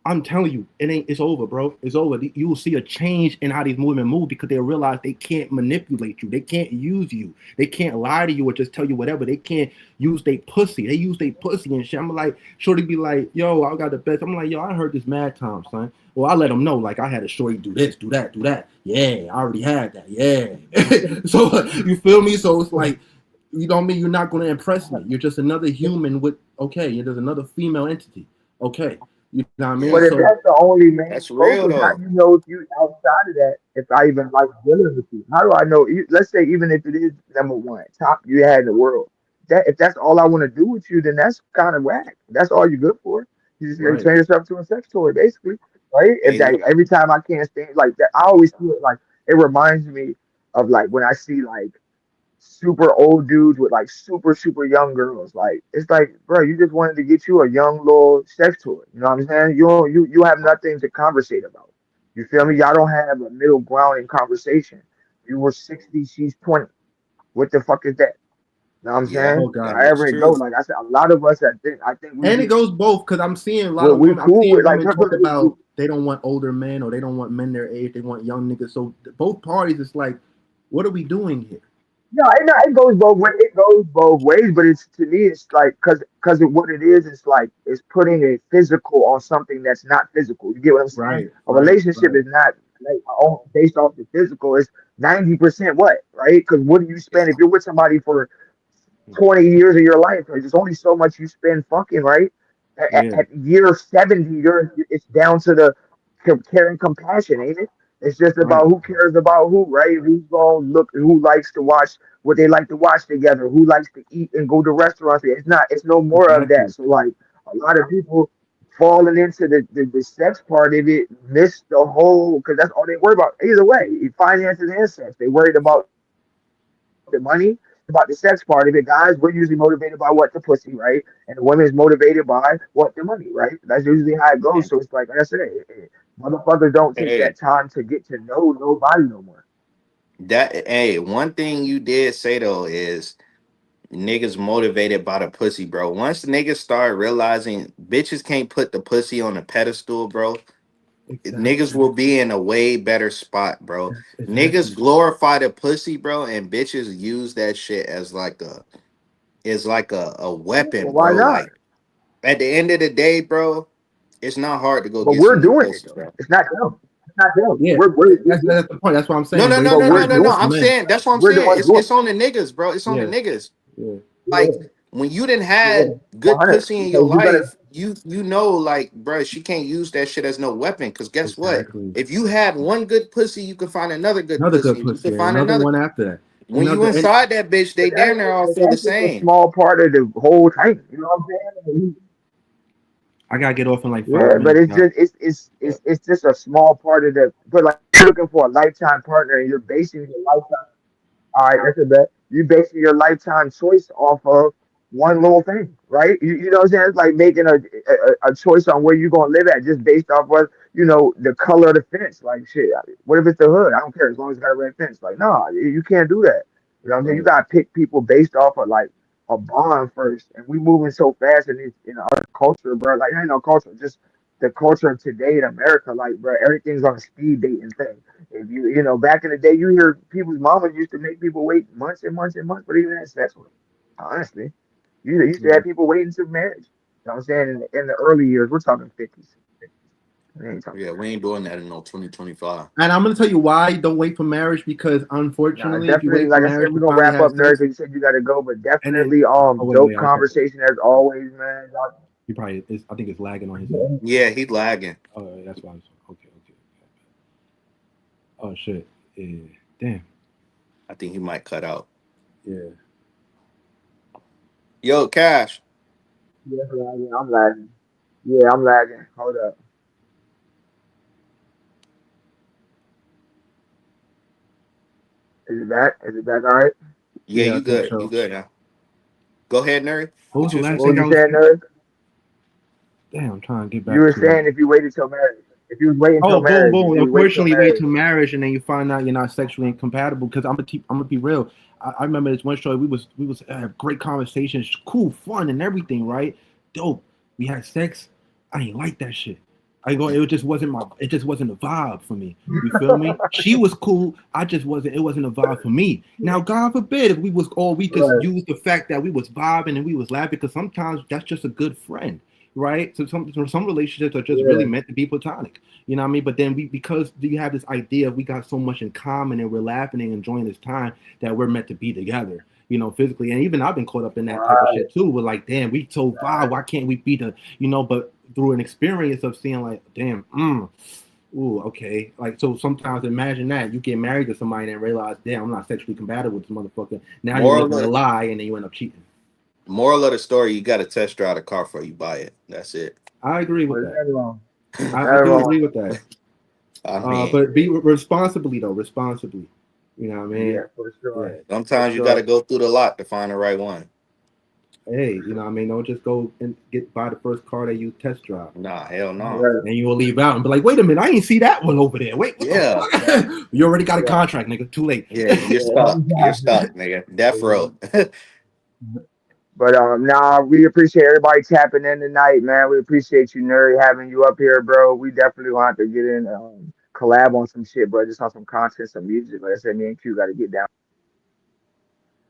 I'm telling you, it's over, bro. It's over. You will see a change in how these women move because they realize they can't manipulate you. They can't use you. They can't lie to you or just tell you whatever. They can't use their pussy. They use their pussy and shit. I'm like, shorty be like, yo, I got the best. I'm like, yo, I heard this mad time, son. Well, I let them know, like, I had a shorty do this, do that, do that. Yeah, I already had that. Yeah. So, you feel me? So it's like, you know what I mean? You're not going to impress me. You're just another human with, okay, there's another female entity. Okay. You know what I mean? Yeah. But if So, that's the only main That's real focus, how though. do you know if you outside of that? If I even like dealing with you, how do I know? Let's say even if it is number one top you had in the world, that if that's all I want to do with you, then that's kind of whack. That's all you're good for. You just right. turn yourself to a sex toy, basically, right? If Hey, that look. every time I can't stand like that, I always feel it like it reminds me of like when I see like super old dudes with like super young girls. Like it's like, bro, you just wanted to get you a young little sex toy. You know what I'm saying? You have nothing to conversate about. You feel me? Yeah. Y'all don't have a middle ground in conversation. You were 60, she's 20. What the fuck is that? You know what I'm Yeah. Oh, saying? God. That is However it goes, true. like I said, a lot of us I think we And it be goes both because I'm seeing a lot of we women. I'm cool seeing with like women talk about they don't want older men or they don't want men their age. They want young niggas. So both parties, it's like, what are we doing here? no, it goes both ways. It goes both ways, but it's to me, it's like because what it is, it's like it's putting a physical on something that's not physical. You get what I'm saying? Right, A right, relationship right. is not like based off the physical. It's 90% what, right? Because what do you spend Yeah. if you're with somebody for 20 years of your life? There's only so much you spend fucking, right? Yeah, At year 70, it's down to the care and compassion, ain't it? It's just right. about who cares about who, right? Who's going to look, who likes to watch what they like to watch together, who likes to eat and go to restaurants. It's no more of that. Exactly. So, like, a lot of people falling into the sex part of it miss the whole, because that's all they worry about. Either way, finances and sex. They worried about the money, about the sex part of it. Guys, we're usually motivated by what the pussy, right? And the women is motivated by what the money, right? That's usually how it goes. Yeah. So it's like I said, Motherfuckers don't take Hey, that time to get to know nobody no more. one thing you did say though is niggas motivated by the pussy, bro. Once the niggas start realizing bitches can't put the pussy on a pedestal, bro, niggas Exactly. will be in a way better spot, bro. Niggas Exactly. glorify the pussy, bro, and bitches use that shit as like a Yeah, weapon, why bro. not? Like at the end of the day, bro, it's not hard to go But get we're some new doing it pussy, though. bro. It's not them. It's not them. Yeah, We're doing that's the point. That's what I'm No, saying. no, But no, but no, we're no, it's no, doing no. just it. I'm men. saying that's what I'm We're the saying. ones It's doing on the niggas, bro. It's on the Yeah, niggas. yeah, it. Like when you didn't Yeah, had good 100. pussy in your Because you gotta. life, you know, like, bro, she can't use that shit as no weapon. Cause guess what? exactly. If you had one good pussy, you could find another good Another good pussy. You pussy, could and find another another. one after that. When you Another, and inside that bitch, they damn near all But feel the that's just a same. small part of the whole thing. You know what I'm saying? I gotta get off in like Yeah, 5 minutes. but it's just a small part of the. But like you're looking for a lifetime partner, and you're basing your lifetime. All right, that's a bet. You basing your lifetime choice off of one little thing, right? You know what I'm saying? It's like making a choice on where you're gonna live at just based off what the color of the fence. Like shit, what if it's the hood? I don't care as long as it's got a red fence. Like no, you can't do that. You know what I'm saying? You Right. gotta pick people based off of like a bond first. And we moving so fast in our culture, bro. Like ain't no culture, just the culture of today in America. Like bro, everything's on a speed dating thing. If back in the day, you hear people's mamas used to make people wait months and months and months, but even have sex with them. Honestly, you used to Yeah. have people waiting until marriage. You know what I'm saying? In the early years, we're talking 50s. We ain't talking Yeah, we marriage. ain't doing that in no 2025. And I'm gonna tell you why you don't wait for marriage because Nah, unfortunately, if you definitely. wait for Like I marriage said, to we're gonna finally wrap have up, nerd, sex, because you said you gotta go. But and then definitely, wait, dope I'm sorry. conversation as always, man. He probably is. I think it's lagging on his end. Yeah, he lagging. Oh, that's why. Okay, okay. Oh shit. Yeah. Damn. I think he might cut out. Yeah. Yo, Cash. Yeah, lagging. I'm lagging. Yeah, I'm lagging. Hold up. Is it back? Is it back? All right. Yeah, Yeah, I you think good. You so. good now. Go ahead, Nuri. What was What the you last say? What thing was I you was saying, saying? nerd? Damn, I'm trying to get You back were to it. saying if you waited till marriage, if you was waiting till Oh, boom, marriage, boom. do you wait till Unfortunately, wait marriage? till marriage, and then you find out you're not sexually incompatible. Because I'm gonna be real. I remember this one show. We was great conversations, cool, fun, and everything. Right? Dope. We had sex. I ain't like that shit. I go. It just wasn't my. It just wasn't a vibe for me. You feel me? She was cool. I just wasn't. It wasn't a vibe for me. Now, God forbid if we was all we just Right. use the fact that we was vibing and we was laughing because sometimes that's just a good friend, right? So some relationships are just really Yeah. meant to be platonic. You know what I mean? But then because you have this idea of we got so much in common and we're laughing and enjoying this time that we're meant to be together, physically. And even I've been caught up in that type of Right. shit too. We're like, damn, we so vibe. Right. Why can't we be but through an experience of seeing like, damn, ooh, okay. Like, so sometimes imagine that you get married to somebody and realize, damn, I'm not sexually compatible with this motherfucker. Now you're Moral living a of, lie and then you end up cheating. moral of the story: you got to test drive the car before you buy it. That's it. I agree with Well, there's that. nothing wrong. I Nothing do wrong. agree with that. I mean, But be responsibly though, responsibly. You know what I mean? Yeah, for sure. Yeah. For sometimes you got to sure. go through the lot to find the right one. Hey, For you know sure. what I mean? Don't just go and buy the first car that you test drive. Nah, hell no. Right. And you will leave out and be like, wait a minute, I didn't see that one over there. Wait, what the Yeah, fuck? You already got a Right. contract, nigga. Too late. yeah, you're Yeah, stuck. You're exactly. stuck, nigga. Death row. But nah, we appreciate everybody tapping in tonight, man. We appreciate you, Nuri, having you up here, bro. We definitely want to get in collab on some shit, bro. Just on some content, some music. Like I said, me and Q got to get down,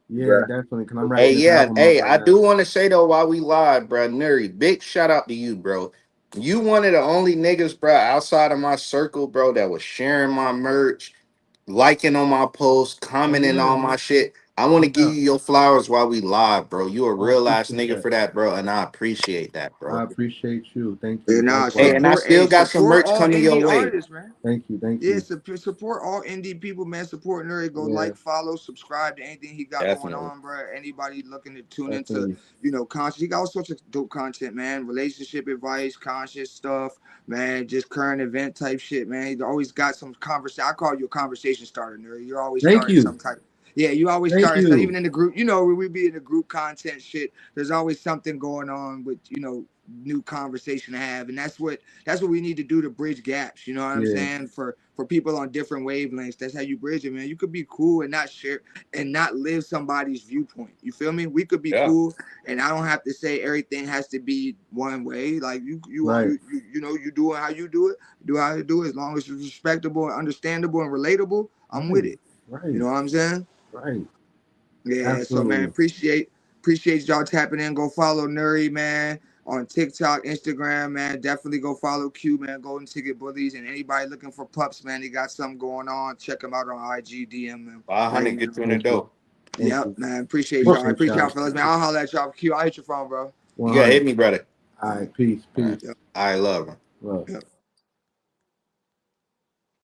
Yeah, bro. definitely. Cause I'm For Hey, wrapping sure. this yeah, album up hey, right I now. do want to say though, while we live, bro, Nuri, big shout out to you, bro. You one of the only niggas, bro, outside of my circle, bro, that was sharing my merch, liking on my posts, Oh commenting yeah, on my shit. I want no to give doubt. you your flowers while we live, bro. You a I real ass appreciate nigga that. for that, bro, and I appreciate that, I bro. appreciate you. Thank Yeah, you. nah, Hey, Likewise. and I support, still hey, got some support merch all coming your indie way. artists, man. Thank you. Thank Yeah, you. support all indie people, man. Support Nuri. Go Yeah, like, follow, subscribe to anything he got going Definitely. on, bro. Anybody looking to tune into, definitely. content. He got all sorts of dope content, man. Relationship advice, conscious stuff, man. Just current event type shit, man. He always got some conversation. I call you a conversation starter, Nuri. You're always Thank starting you. some type. Yeah, you always Thank starting stuff. you. Even in the group, when we be in the group content shit, there's always something going on with, new conversation to have, and that's what we need to do to bridge gaps. You know what I'm Yeah. saying? For people on different wavelengths, that's how you bridge it, man. You could be cool and not share and not live somebody's viewpoint. You feel me? We could be Yeah. cool, and I don't have to say everything has to be one way. Like Right. you know, you do it how you do it, do how you do it. As long as it's respectable and understandable and relatable, I'm with it. Right. You know what I'm saying? Right. Yeah. So man, Absolutely. appreciate y'all tapping in. Go follow Nuri, man, on TikTok, Instagram, man. Definitely go follow Q, man. Golden Ticket Bullies, and anybody looking for pups, man. He got something going on. Check him out on IG, DM him right 500 now. get you in the dope. Thank Yep, you. man. Appreciate y'all. I Appreciate appreciate y'all, y'all. fellas, man. I'll holler at y'all. Q, I'll hit your phone, bro. You gotta 100. hit me, brother. All right. Peace. All right, Peace. yep, I love him. Love. yep.